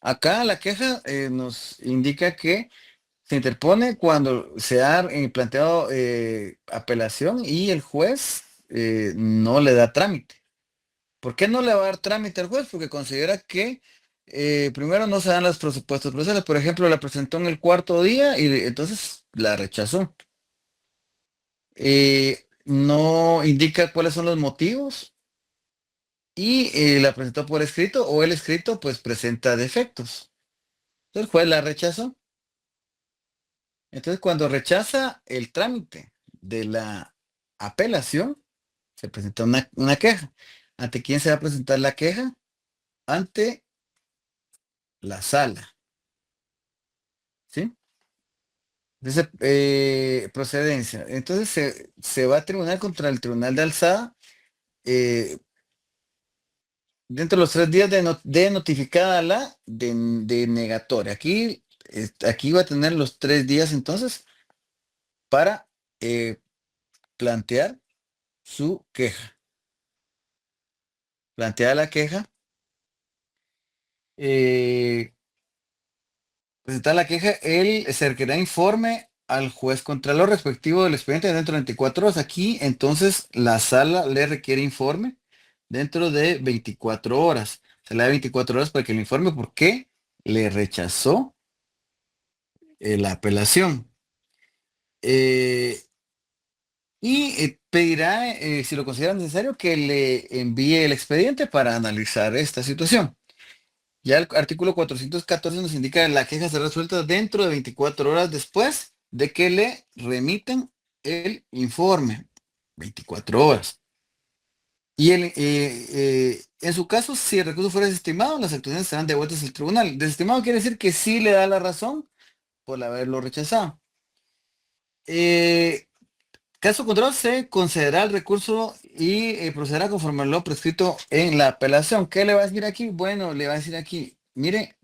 Acá la queja nos indica que se interpone cuando se ha planteado apelación y el juez no le da trámite. ¿Por qué no le va a dar trámite al juez? Porque considera que primero no se dan los presupuestos procesales. Por ejemplo, la presentó en el cuarto día y entonces la rechazó. No indica cuáles son los motivos y la presentó por escrito o el escrito pues presenta defectos. Entonces el juez la rechazó. Entonces, cuando rechaza el trámite de la apelación, se presenta una queja. ¿Ante quién se va a presentar la queja? Ante la sala. ¿Sí? Entonces, procedencia. Entonces, se va a tribunal contra el tribunal de alzada dentro de los 3 días de notificada la denegatoria. Aquí va a tener los 3 días entonces para plantear su queja. Plantea la queja. Presentar la queja, él se requerirá informe al juez contralor respectivo del expediente dentro de 24 horas. Aquí, entonces, la sala le requiere informe dentro de 24 horas. Se le da 24 horas para que le informe por qué le rechazó la apelación. Pedirá, si lo considera necesario, que le envíe el expediente para analizar esta situación. Ya el artículo 414 nos indica que la queja será resuelta dentro de 24 horas después de que le remiten el informe. 24 horas. Y en su caso, si el recurso fuera desestimado, las actuaciones serán devueltas al tribunal. Desestimado quiere decir que sí le da la razón por haberlo rechazado. Caso contrario, se concederá el recurso y procederá conforme a lo prescrito en la apelación. ¿Qué le va a decir aquí? Bueno, le va a decir aquí, mire,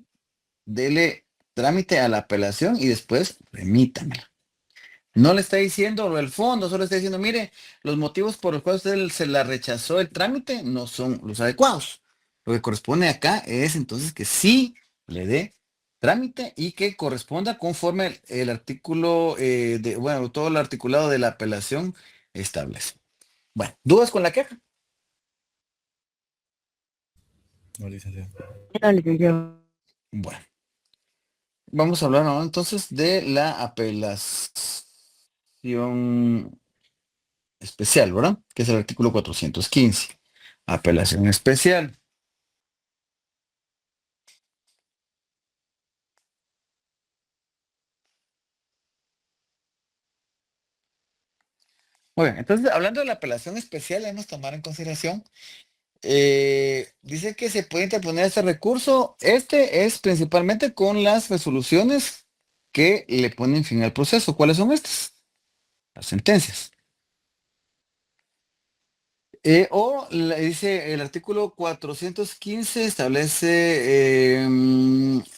dele trámite a la apelación y después remítamela. No le está diciendo lo del fondo, solo está diciendo, mire, los motivos por los cuales usted se la rechazó el trámite no son los adecuados. Lo que corresponde acá es entonces que sí le dé trámite y que corresponda conforme el artículo, bueno, todo el articulado de la apelación establece. Bueno, ¿dudas con la queja? No, licenciado. No, licenciado. Bueno, vamos a hablar ahora entonces de la apelación especial, ¿verdad? Que es el artículo 415. Apelación especial. Muy bien, entonces hablando de la apelación especial, debemos tomar en consideración, dice que se puede interponer este recurso. Este es principalmente con las resoluciones que le ponen fin al proceso. ¿Cuáles son estas? Las sentencias. Dice el artículo 415 establece,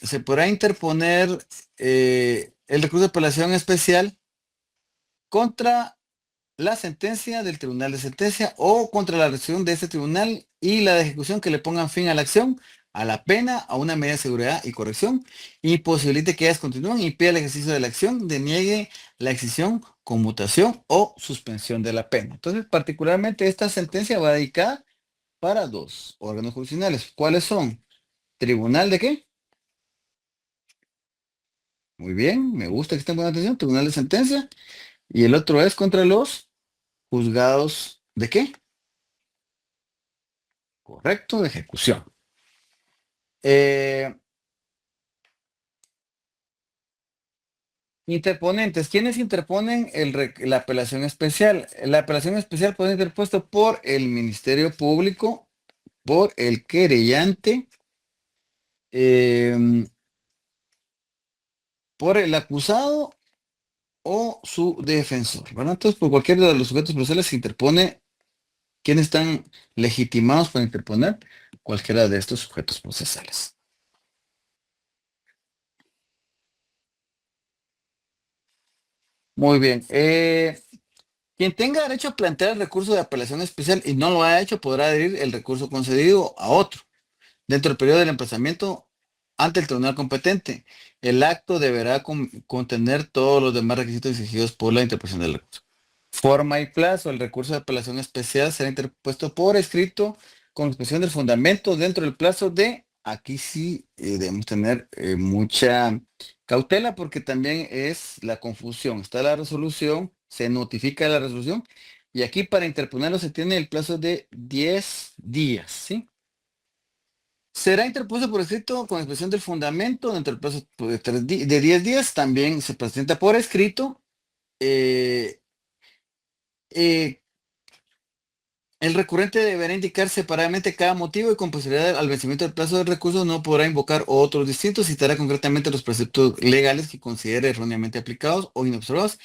se podrá interponer el recurso de apelación especial contra la sentencia del tribunal de sentencia o contra la resolución de este tribunal y la de ejecución que le pongan fin a la acción, a la pena, a una medida de seguridad y corrección, y posibilite que ellas continúen, impida el ejercicio de la acción, deniegue la exención, conmutación o suspensión de la pena. Entonces, particularmente esta sentencia va dedicada para 2 órganos jurisdiccionales. ¿Cuáles son? ¿Tribunal de qué? Muy bien, me gusta que estén poniendo atención. Tribunal de sentencia. Y el otro es contra los juzgados de qué? Correcto, de ejecución. Interponentes. ¿Quiénes interponen la apelación especial? La apelación especial puede ser interpuesta por el Ministerio Público, por el querellante, por el acusado o su defensor, ¿verdad? Entonces, por cualquiera de los sujetos procesales se interpone quienes están legitimados para interponer cualquiera de estos sujetos procesales. Muy bien. Quien tenga derecho a plantear el recurso de apelación especial y no lo ha hecho, podrá adherir el recurso concedido a otro dentro del periodo del emplazamiento ante el tribunal competente. El acto deberá contener todos los demás requisitos exigidos por la interpretación del recurso. Forma y plazo. El recurso de apelación especial será interpuesto por escrito con expresión del fundamento dentro del plazo de, aquí sí debemos tener mucha cautela porque también es la confusión. Está la resolución, se notifica la resolución y aquí para interponerlo se tiene el plazo de 10 días, ¿sí? Será interpuesto por escrito con expresión del fundamento dentro del plazo de 10 días. También se presenta por escrito. eh, eh, el recurrente deberá indicar separadamente cada motivo y con posibilidad al vencimiento del plazo del recurso no podrá invocar otros distintos. Citará concretamente los preceptos legales que considere erróneamente aplicados o inobservados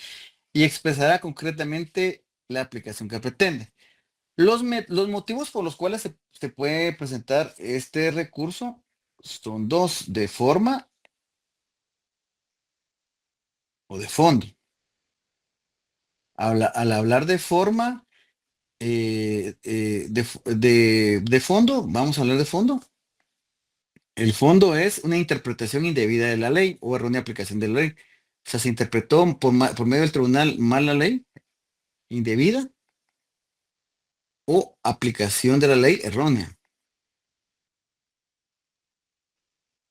y expresará concretamente la aplicación que pretende. Los motivos por los cuales se puede presentar este recurso son dos: de forma o de fondo. Al hablar de forma, de fondo, vamos a hablar de fondo. El fondo es una interpretación indebida de la ley o errónea aplicación de la ley. O sea, se interpretó por medio del tribunal mal la ley, indebida, o aplicación de la ley errónea.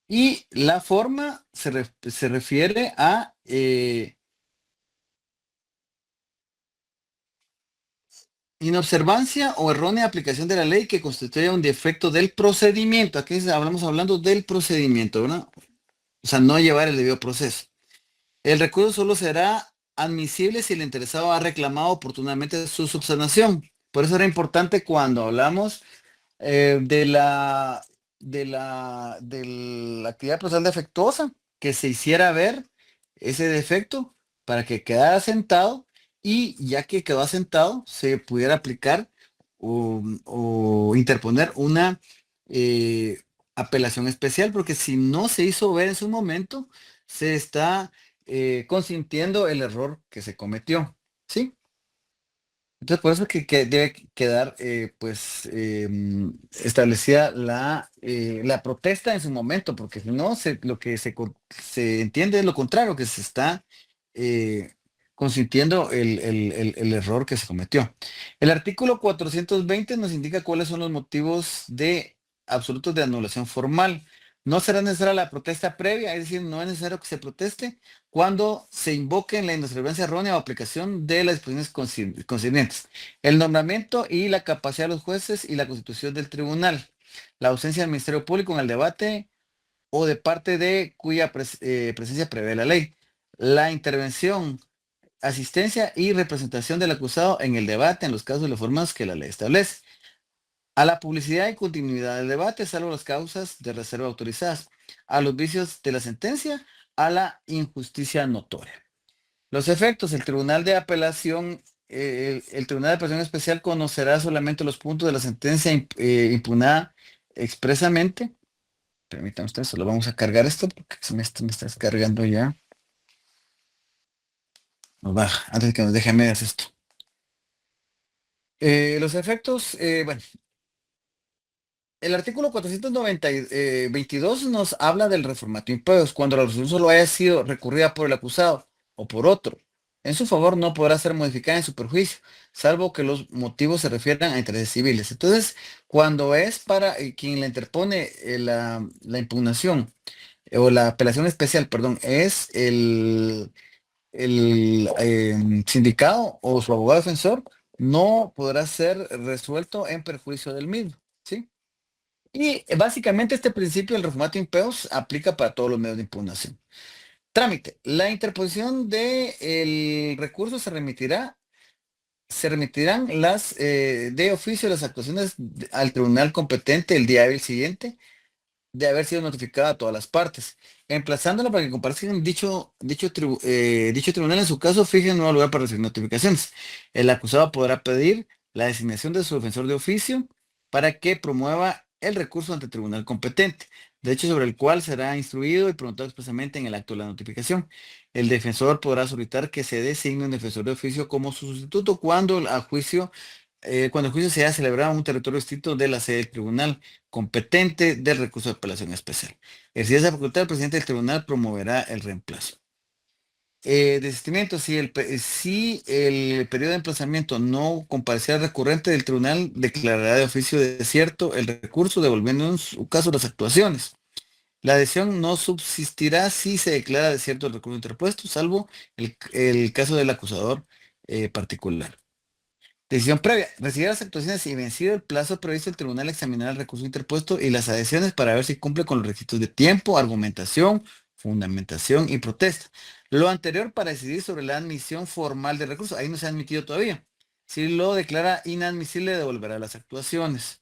Y la forma se refiere a inobservancia o errónea aplicación de la ley que constituye un defecto del procedimiento. Aquí hablamos hablando del procedimiento, ¿verdad? O sea, no llevar el debido proceso. El recurso solo será admisible si el interesado ha reclamado oportunamente su subsanación. Por eso era importante cuando hablamos de la actividad procesal defectuosa, que se hiciera ver ese defecto para que quedara asentado, y ya que quedó asentado se pudiera aplicar o interponer una apelación especial, porque si no se hizo ver en su momento, se está consintiendo el error que se cometió, ¿sí? Entonces, por eso que debe quedar, pues, establecida la protesta en su momento, porque si no, lo que se entiende es lo contrario, que se está eh, consintiendo el error que se cometió. El artículo 420 nos indica cuáles son los motivos absolutos de anulación formal. No será necesaria la protesta previa, es decir, no es necesario que se proteste cuando se invoque en la inobservancia errónea o aplicación de las disposiciones concernientes, el nombramiento y la capacidad de los jueces y la constitución del tribunal, la ausencia del Ministerio Público en el debate o de parte de cuya presencia prevé la ley, la intervención, asistencia y representación del acusado en el debate en los casos y las formas que la ley establece, a la publicidad y continuidad del debate, salvo las causas de reserva autorizadas, a los vicios de la sentencia, a la injusticia notoria. Los efectos: el Tribunal de Apelación, el Tribunal de Apelación Especial conocerá solamente los puntos de la sentencia impugnada expresamente. Permítanme ustedes, solo vamos a cargar esto porque me está descargando ya. Nos baja, antes de que nos deje a medias esto. Los efectos, bueno. El artículo 422 nos habla del reformatorio impeos. Cuando la resolución solo haya sido recurrida por el acusado o por otro, en su favor no podrá ser modificada en su perjuicio, salvo que los motivos se refieran a intereses civiles. Entonces, cuando es para quien le interpone la impugnación o la apelación especial, perdón, es el sindicado o su abogado defensor, no podrá ser resuelto en perjuicio del mismo, ¿sí? Y básicamente este principio del reformato impeos aplica para todos los medios de impugnación. Trámite: la interposición del recurso se remitirán de oficio las actuaciones al tribunal competente el día hábil siguiente de haber sido notificada a todas las partes, emplazándola para que comparezcan dicho tribunal. En su caso, fije un nuevo lugar para recibir notificaciones. El acusado podrá pedir la designación de su defensor de oficio para que promueva el recurso ante el tribunal competente, de hecho sobre el cual será instruido y preguntado expresamente en el acto de la notificación. El defensor podrá solicitar que se designe un defensor de oficio como su sustituto cuando el juicio se haya celebrado en un territorio distinto de la sede del tribunal competente del recurso de apelación especial. Si esa facultad, el presidente del tribunal promoverá el reemplazo. Desistimiento: si el periodo de emplazamiento no compareciera al recurrente del tribunal, declarará de oficio desierto el recurso, devolviendo en su caso las actuaciones. La adhesión no subsistirá si se declara desierto el recurso interpuesto, salvo el caso del acusador particular. Decisión previa. Recibir las actuaciones y vencido el plazo previsto, el tribunal examinará el recurso interpuesto y las adhesiones para ver si cumple con los requisitos de tiempo, argumentación, fundamentación y protesta. Lo anterior para decidir sobre la admisión formal del recurso. Ahí no se ha admitido todavía. Si lo declara inadmisible, devolverá las actuaciones.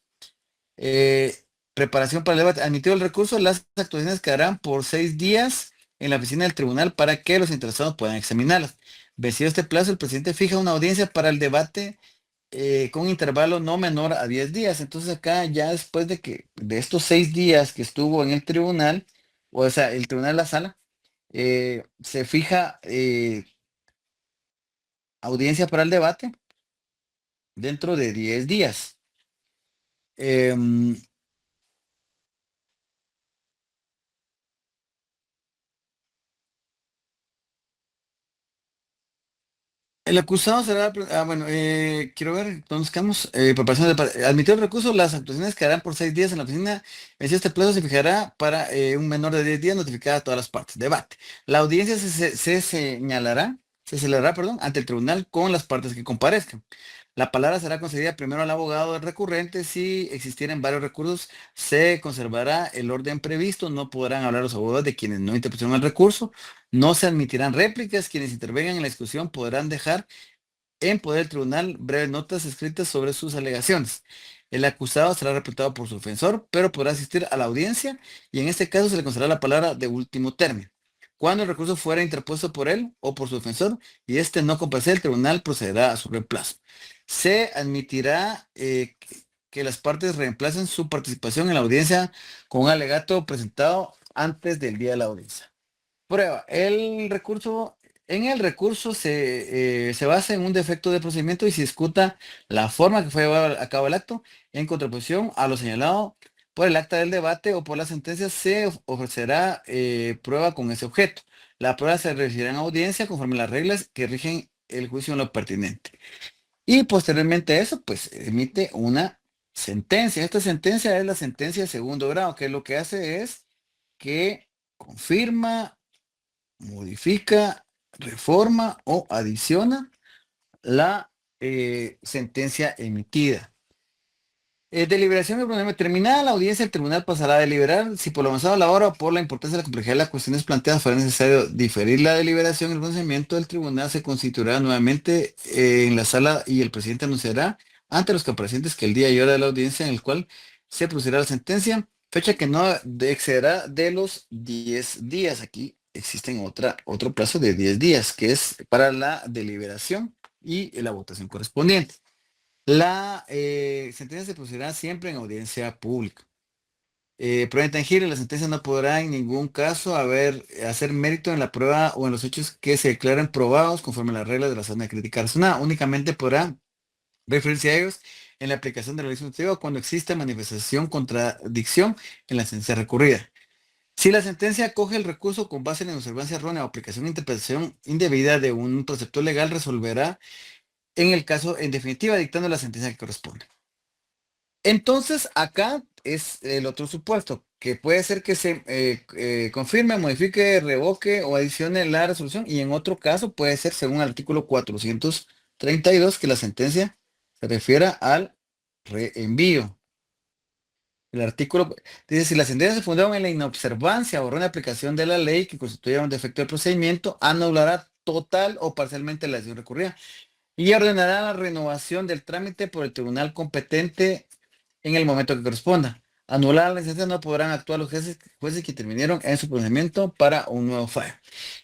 Preparación para el debate. Admitido el recurso, las actuaciones quedarán por 6 días en la oficina del tribunal para que los interesados puedan examinarlas. Vencido este plazo, el presidente fija una audiencia para el debate con intervalo no menor a 10 días. Entonces acá ya después de estos 6 días que estuvo en el tribunal, o sea, el tribunal de la sala, se fija audiencia para el debate dentro de 10 días. Em, El acusado será, bueno, quiero ver, entonces quedamos, preparación admitió el recurso, las actuaciones quedarán por 6 días en la oficina, vencido este plazo se fijará para un menor de 10 días notificada a todas las partes. Debate. La audiencia se señalará, se celebrará, perdón, ante el tribunal con las partes que comparezcan. La palabra será concedida primero al abogado del recurrente. Si existieran varios recursos, se conservará el orden previsto. No podrán hablar los abogados de quienes no interpusieron el recurso. No se admitirán réplicas. Quienes intervengan en la discusión podrán dejar en poder del tribunal breves notas escritas sobre sus alegaciones. El acusado será reputado por su ofensor, pero podrá asistir a la audiencia y en este caso se le concederá la palabra de último término. Cuando el recurso fuera interpuesto por él o por su ofensor y este no comparece, el tribunal procederá a su reemplazo. Se admitirá que las partes reemplacen su participación en la audiencia con un alegato presentado antes del día de la audiencia. Prueba. En el recurso se basa en un defecto de procedimiento y se discuta la forma que fue llevado a cabo el acto en contraposición a lo señalado por el acta del debate o por la sentencia. Se ofrecerá prueba con ese objeto. La prueba se revisará en audiencia conforme a las reglas que rigen el juicio en lo pertinente. Y posteriormente a eso, pues emite una sentencia. Esta sentencia es la sentencia de segundo grado, que lo que hace es que confirma, modifica, reforma o adiciona la sentencia emitida. Deliberación del problema. Terminada la audiencia, el tribunal pasará a deliberar si por lo avanzado de la hora o por la importancia de la complejidad de las cuestiones planteadas fuera necesario diferir la deliberación. El pronunciamiento del tribunal se constituirá nuevamente en la sala y el presidente anunciará ante los comparecientes que el día y hora de la audiencia en el cual se producirá la sentencia, fecha que no excederá de los 10 días. Aquí existen otro plazo de 10 días, que es para la deliberación y la votación correspondiente. La sentencia se producirá siempre en audiencia pública. Prueba intangible. La sentencia no podrá en ningún caso hacer mérito en la prueba o en los hechos que se declaren probados conforme a las reglas de la zona de crítica razonada. Únicamente podrá referirse a ellos en la aplicación de la ley sustantiva cuando exista manifestación contradicción en la sentencia recurrida. Si la sentencia acoge el recurso con base en la observancia errónea o aplicación e interpretación indebida de un precepto legal, resolverá en el caso en definitiva dictando la sentencia que corresponde. Entonces acá es el otro supuesto, que puede ser que se confirme, modifique, revoque o adicione la resolución, y en otro caso puede ser según el artículo 432 que la sentencia se refiera al reenvío. El artículo dice: si la sentencia se fundaron en la inobservancia o errónea aplicación de la ley que constituya un defecto del procedimiento, anulará total o parcialmente la decisión recurrida y ordenará la renovación del trámite por el tribunal competente en el momento que corresponda. Anular la sentencia no podrán actuar los jueces que intervinieron en su procedimiento para un nuevo fallo.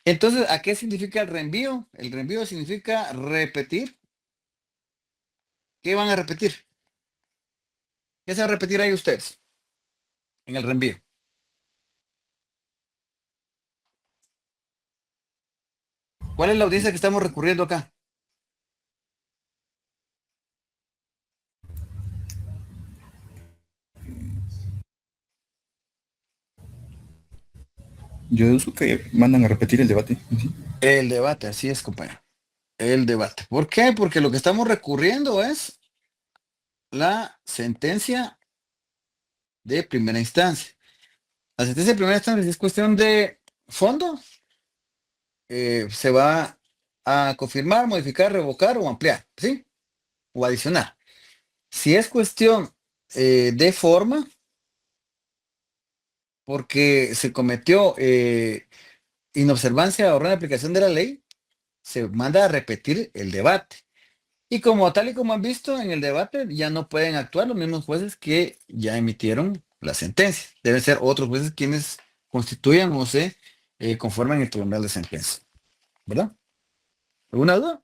Entonces, ¿a qué significa el reenvío? El reenvío significa repetir. ¿Qué van a repetir? ¿Qué se va a repetir ahí ustedes en el reenvío? ¿Cuál es la audiencia que estamos recurriendo acá? Yo deduzco que mandan a repetir el debate. ¿Sí? El debate, así es, compañero. El debate. ¿Por qué? Porque lo que estamos recurriendo es la sentencia de primera instancia. La sentencia de primera instancia, si es cuestión de fondo, se va a confirmar, modificar, revocar o ampliar, ¿sí? o adicionar. Si es cuestión de forma, porque se cometió inobservancia o errónea aplicación de la ley, se manda a repetir el debate. Y como tal y como han visto en el debate, ya no pueden actuar los mismos jueces que ya emitieron la sentencia. Deben ser otros jueces quienes constituyan o se conforman el tribunal de sentencia. ¿Verdad? ¿Alguna duda?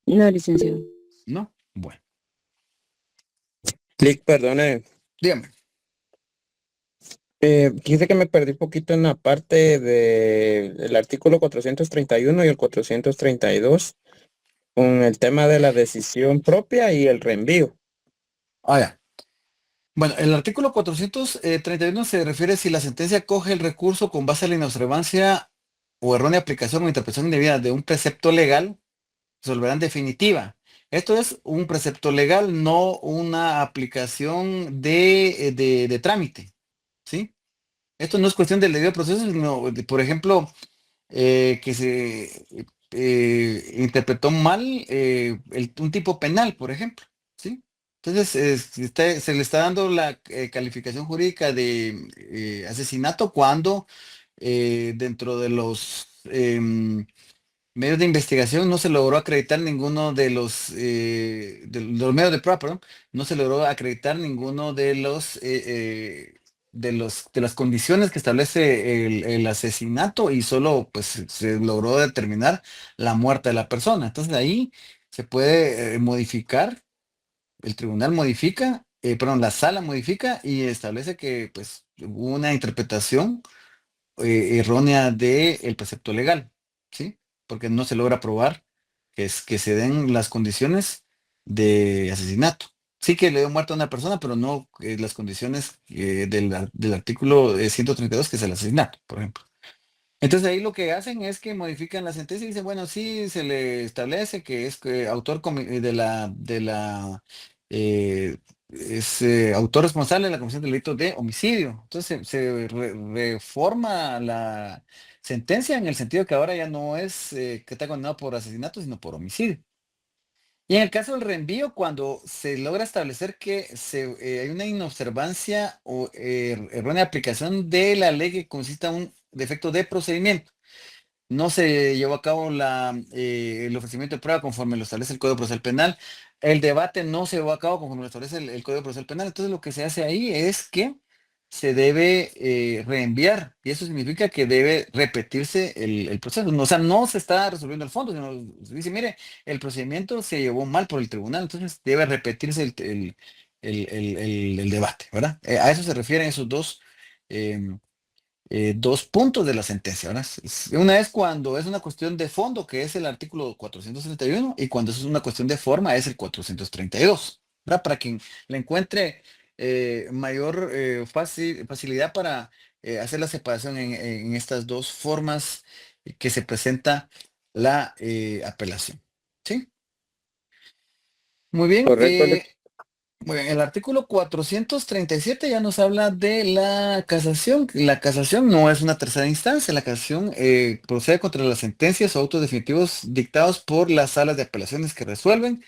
No, licenciado. ¿No? Bueno, Clic, perdone. dígame. Quise que me perdí un poquito en la parte del artículo 431 y el 432 con el tema de la decisión propia y el reenvío. Ah, ya. Bueno, el artículo 431 se refiere si la sentencia acoge el recurso con base a la inobservancia o errónea aplicación o interpretación indebida de un precepto legal, resolverán definitiva. Esto es un precepto legal, no una aplicación de trámite, ¿sí? Esto no es cuestión del debido proceso, sino, por ejemplo, que se interpretó mal un tipo penal, por ejemplo, ¿sí? Entonces, se le está dando la calificación jurídica de asesinato cuando dentro de los medios de investigación no se logró acreditar ninguno de los medios de prueba, perdón, no se logró acreditar ninguno de las condiciones que establece el asesinato y solo pues se logró determinar la muerte de la persona. Entonces ahí se puede modificar, el tribunal modifica, perdón, la sala modifica y establece que pues hubo una interpretación errónea del precepto legal, ¿sí? Porque no se logra probar que se den las condiciones de asesinato. Sí que le dio muerte a una persona, pero no las condiciones del artículo 132, que es el asesinato, por ejemplo. Entonces ahí lo que hacen es que modifican la sentencia y dicen, bueno, sí se le establece que es autor es autor responsable de la comisión del delito de homicidio. Entonces reforma la sentencia en el sentido que ahora ya no es que está condenado por asesinato, sino por homicidio. Y en el caso del reenvío, cuando se logra establecer que hay una inobservancia o errónea aplicación de la ley que consista en un defecto de procedimiento, no se llevó a cabo el ofrecimiento de prueba conforme lo establece el Código Procesal Penal, el debate no se llevó a cabo conforme lo establece el Código Procesal Penal, entonces lo que se hace ahí es que se debe reenviar y eso significa que debe repetirse el proceso. No, o sea, no se está resolviendo el fondo, sino se dice, mire, el procedimiento se llevó mal por el tribunal, entonces debe repetirse el debate, ¿verdad? A eso se refieren esos dos puntos de la sentencia, ¿verdad? Una es cuando es una cuestión de fondo, que es el artículo 431, y cuando es una cuestión de forma, es el 432, ¿verdad? Para quien le encuentre mayor facilidad para hacer la separación en estas dos formas que se presenta la apelación. ¿Sí? Muy bien. Correcto. Muy bien, el artículo 437 ya nos habla de la casación. La casación no es una tercera instancia. La casación procede contra las sentencias o autos definitivos dictados por las salas de apelaciones que resuelven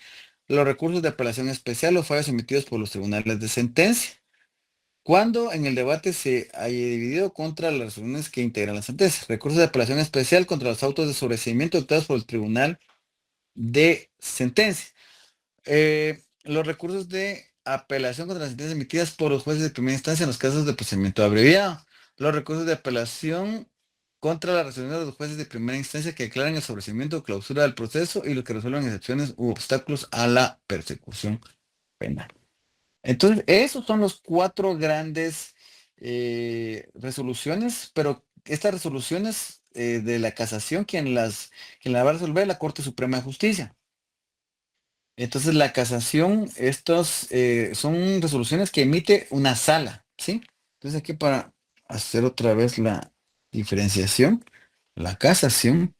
los recursos de apelación especial o fallos emitidos por los tribunales de sentencia. Cuando en el debate se haya dividido contra las resoluciones que integran la sentencia. Recursos de apelación especial contra los autos de sobreseimiento dictados por el tribunal de sentencia. Los recursos de apelación contra las sentencias emitidas por los jueces de primera instancia en los casos de procedimiento abreviado. Los recursos de apelación contra las resoluciones de los jueces de primera instancia que declaran el sobreseimiento o clausura del proceso y los que resuelven excepciones u obstáculos a la persecución penal. Entonces, esos son los cuatro grandes resoluciones, pero estas resoluciones de la casación, quien la va a resolver la Corte Suprema de Justicia. Entonces la casación, estos son resoluciones que emite una sala, ¿sí? Entonces aquí para hacer otra vez la diferenciación, la casación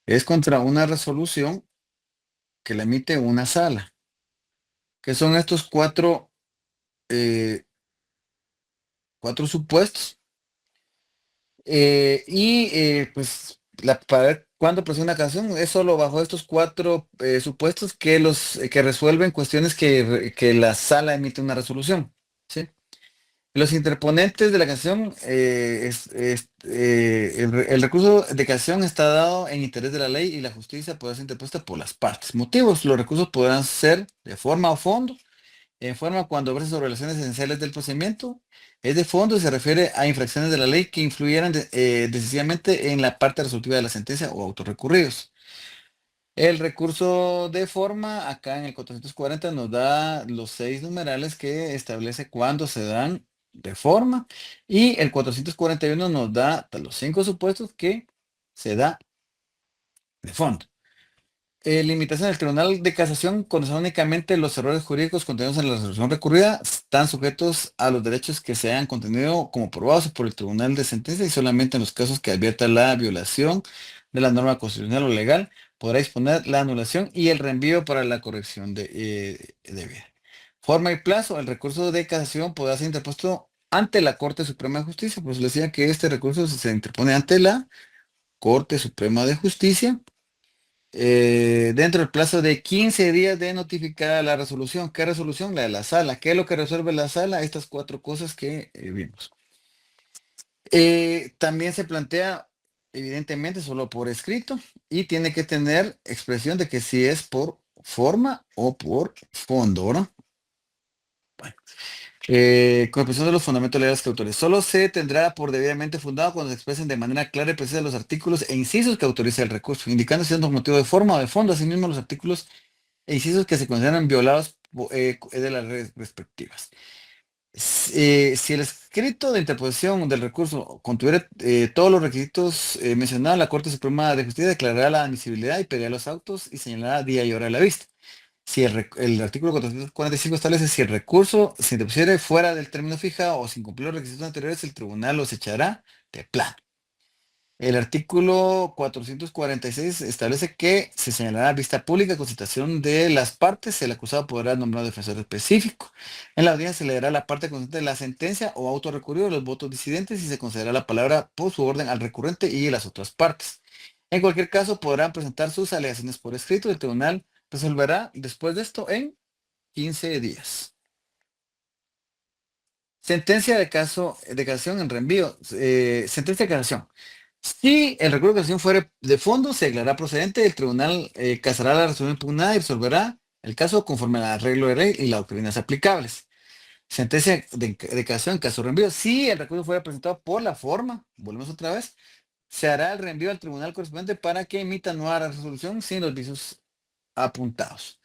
es contra una resolución que la emite una sala, que son estos cuatro 4 supuestos. Pues para ver cuándo procede una canción es solo bajo estos 4 supuestos que resuelven cuestiones que la sala emite una resolución. ¿Sí? Los interponentes de la canción, el recurso de canción está dado en interés de la ley y la justicia puede ser interpuesta por las partes. Motivos: los recursos podrán ser de forma o fondo. En forma, cuando versa sobre relaciones esenciales del procedimiento. Es de fondo y se refiere a infracciones de la ley que influyeran decisivamente en la parte resolutiva de la sentencia o autorrecurridos. El recurso de forma, acá en el 440 nos da los 6 numerales que establece cuándo se dan de forma, y el 441 nos da los 5 supuestos que se da de fondo. Limitación del Tribunal de Casación: cuando son únicamente los errores jurídicos contenidos en la resolución recurrida, están sujetos a los derechos que se hayan contenido como probados por el Tribunal de Sentencia, y solamente en los casos que advierta la violación de la norma constitucional o legal podrá disponer la anulación y el reenvío para la corrección debida. Forma y plazo: el recurso de casación podrá ser interpuesto ante la Corte Suprema de Justicia. Pues les decía que este recurso se interpone ante la Corte Suprema de Justicia dentro del plazo de 15 días de notificada la resolución. ¿Qué resolución? La de la sala. ¿Qué es lo que resuelve la sala? Estas 4 cosas que vimos. También se plantea, evidentemente, solo por escrito, y tiene que tener expresión de que si es por forma o por fondo, ¿no? Bueno. Comprensión de los fundamentos legales que autoriza. Solo se tendrá por debidamente fundado cuando se expresen de manera clara y precisa los artículos e incisos que autoriza el recurso, indicando si es un motivo de forma o de fondo, asimismo los artículos e incisos que se consideran violados de las respectivas. Si el escrito de interposición del recurso contuviera todos los requisitos mencionados, la Corte Suprema de Justicia declarará la admisibilidad y pedirá los autos y señalará día y hora de la vista. Si el artículo 445 establece: si el recurso se interpusiere fuera del término fijado o sin cumplir los requisitos anteriores, el tribunal los echará de plano. El artículo 446 establece que se señalará vista pública con citación de las partes. El acusado podrá nombrar defensor específico. En la audiencia se le dará la parte consciente de la sentencia o auto recurrido de los votos disidentes y se concederá la palabra por su orden al recurrente y las otras partes. En cualquier caso, podrán presentar sus alegaciones por escrito. El tribunal resolverá después de esto en 15 días. Sentencia de casación en reenvío. Sentencia de casación. Si el recurso de casación fuere de fondo, se declarará procedente. El tribunal casará la resolución impugnada y resolverá el caso conforme al arreglo de ley y las doctrinas aplicables. Sentencia de casación en caso de reenvío. Si el recurso fuera presentado por la forma, volvemos otra vez, se hará el reenvío al tribunal correspondiente para que emita nueva resolución sin los vicios apuntados.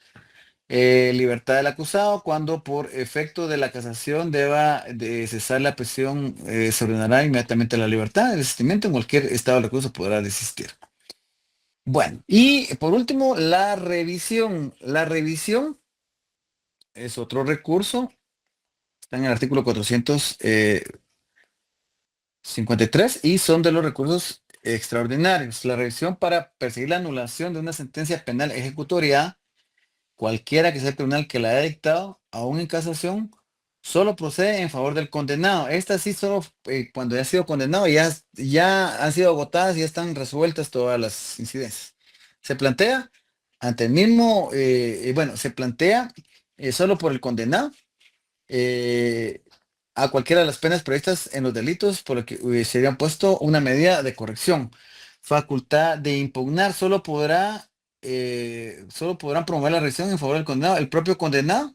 Libertad del acusado: cuando por efecto de la casación deba de cesar la prisión, se ordenará inmediatamente la libertad. El desistimiento: en cualquier estado del recurso podrá desistir. Bueno, y por último, la revisión. La revisión es otro recurso. Está en el artículo 453 y son de los recursos extraordinarios. La revisión para perseguir la anulación de una sentencia penal ejecutoriada, cualquiera que sea el tribunal que la haya dictado, aún en casación, solo procede en favor del condenado. Esta sí solo cuando ya ha sido condenado, ya han sido agotadas, ya están resueltas todas las incidencias. Se plantea ante el mismo, se plantea solo por el condenado, a cualquiera de las penas previstas en los delitos por lo que serían puesto una medida de corrección. Facultad de impugnar: solo podrán promover la revisión en favor del condenado el propio condenado,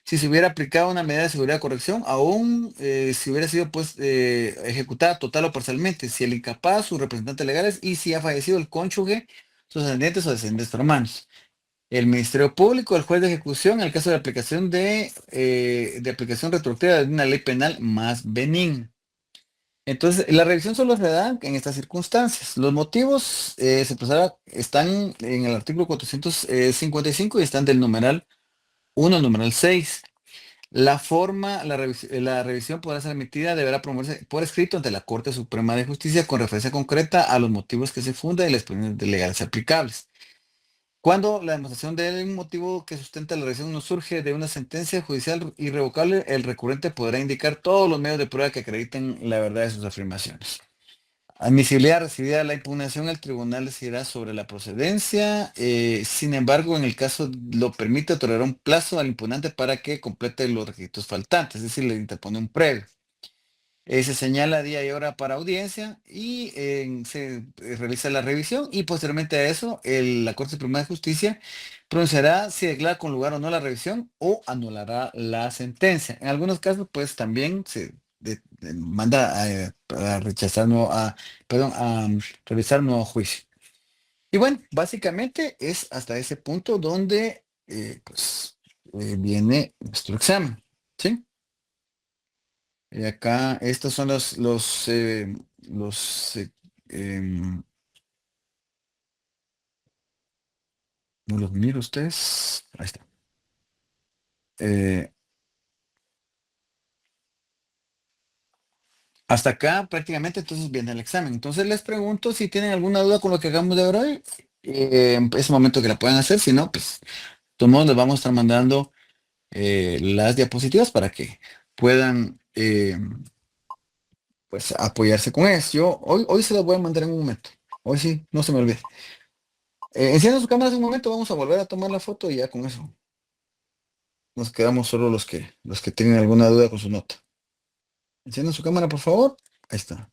si se hubiera aplicado una medida de seguridad de corrección, aún si hubiera sido ejecutada total o parcialmente, si el incapaz, sus representantes legales, y si ha fallecido el cónyuge, sus ascendientes o descendientes hermanos. El Ministerio Público, el juez de ejecución, en el caso de aplicación de aplicación retroactiva de una ley penal más benigna. Entonces, la revisión solo se da en estas circunstancias. Los motivos están en el artículo 455 y están del numeral 1 al numeral 6. La forma, la revisión podrá ser emitida, deberá promoverse por escrito ante la Corte Suprema de Justicia con referencia concreta a los motivos que se fundan y las expresiones legales aplicables. Cuando la demostración del motivo que sustenta la revisión no surge de una sentencia judicial irrevocable, el recurrente podrá indicar todos los medios de prueba que acrediten la verdad de sus afirmaciones. Admisibilidad recibida la impugnación, el tribunal decidirá sobre la procedencia. Sin embargo, en el caso lo permite, otorgará un plazo al impugnante para que complete los requisitos faltantes, es decir, le interpone un previo. Se señala día y hora para audiencia y se realiza la revisión y posteriormente a eso la Corte Suprema de Justicia pronunciará si declara con lugar o no la revisión o anulará la sentencia. En algunos casos pues también se manda a rechazar perdón, a realizar nuevo juicio. Y bueno, básicamente es hasta ese punto donde viene nuestro examen, ¿sí? Y acá, estos son em, no los miro ustedes. Ahí está. Eh, Hasta acá prácticamente entonces viene el examen. Entonces les pregunto si tienen alguna duda con lo que hagamos de ver hoy. Es el momento que la puedan hacer. Si no, pues, de todos modos les vamos a estar mandando las diapositivas para que puedan pues apoyarse con eso. Yo hoy se las voy a mandar en un momento. Hoy sí, no se me olvide. Enciendan su cámara un momento, vamos a volver a tomar la foto y ya con eso nos quedamos solo los que tengan alguna duda con su nota. Enciendan su cámara, por favor. Ahí está.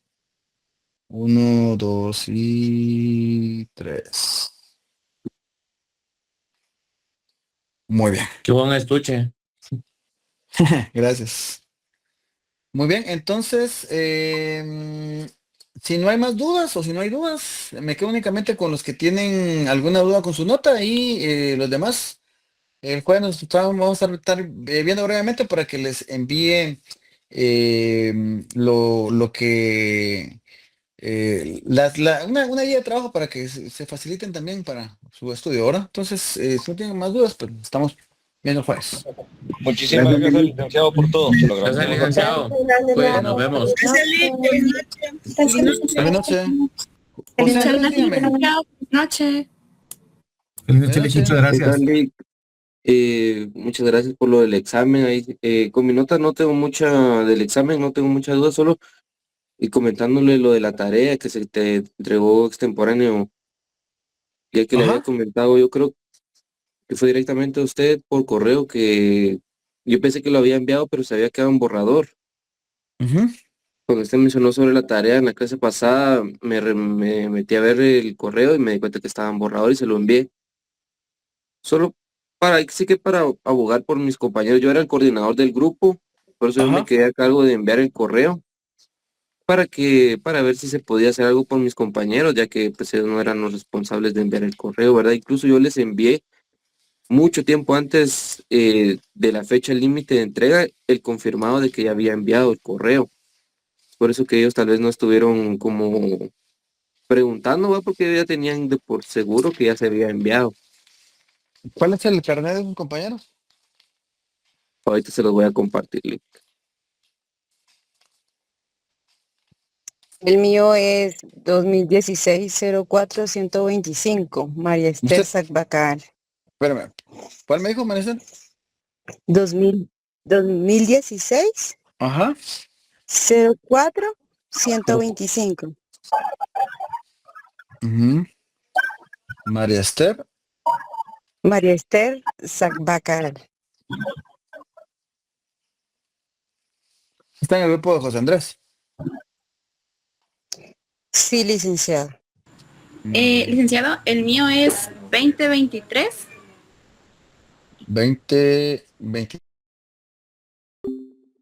1, 2 y 3. Muy bien. Qué buen estuche. Gracias. Muy bien, entonces, si no hay más dudas o si no hay dudas, me quedo únicamente con los que tienen alguna duda con su nota y los demás. El jueves vamos a estar viendo brevemente para que les envíe lo que una guía de trabajo para que se faciliten también para su estudio ahora. Entonces, si no tienen más dudas, pues estamos viendo el jueves. Muchísimas gracias, licenciado, por todo. Se lo Gracias, agradecemos. licenciado. Pues nos vemos. Gracias, Liz. Buenas noches. Buenas noches. Feliz José, noche. dígame. Buenas noches. Buenas noches. Muchas gracias. Muchas gracias por lo del examen. Ahí, con mi nota no tengo mucha del examen, no tengo mucha duda, solo y comentándole lo de la tarea que se te entregó extemporáneo, ya que le Ajá. había comentado, yo creo que fue directamente a usted por correo, que yo pensé que lo había enviado, pero se había quedado en borrador. Ujú. Cuando usted mencionó sobre la tarea en la clase pasada, me metí a ver el correo y me di cuenta que estaba en borrador y se lo envié. Solo sí que para abogar por mis compañeros, yo era el coordinador del grupo, por eso yo me Ajá. quedé a cargo de enviar el correo para ver si se podía hacer algo por mis compañeros, ya que pues ellos no eran los responsables de enviar el correo, ¿verdad? Incluso yo les envié mucho tiempo antes de la fecha límite de entrega el confirmado de que ya había enviado el correo. Por eso que ellos tal vez no estuvieron como preguntando, ¿va? Porque ya tenían de por seguro que ya se había enviado. ¿Cuál es el carnet de sus compañeros? Ahorita se los voy a compartir, link. El mío es 2016-04-125, María Esther Usted, Sacbacal. espérame. ¿Cuál me dijo, Marisol? 2016 Ajá. 04-125. Ujú. María Esther. María Esther Sacbacal. Está en el grupo de José Andrés. Sí, licenciado. Licenciado, el mío es 2023 2023.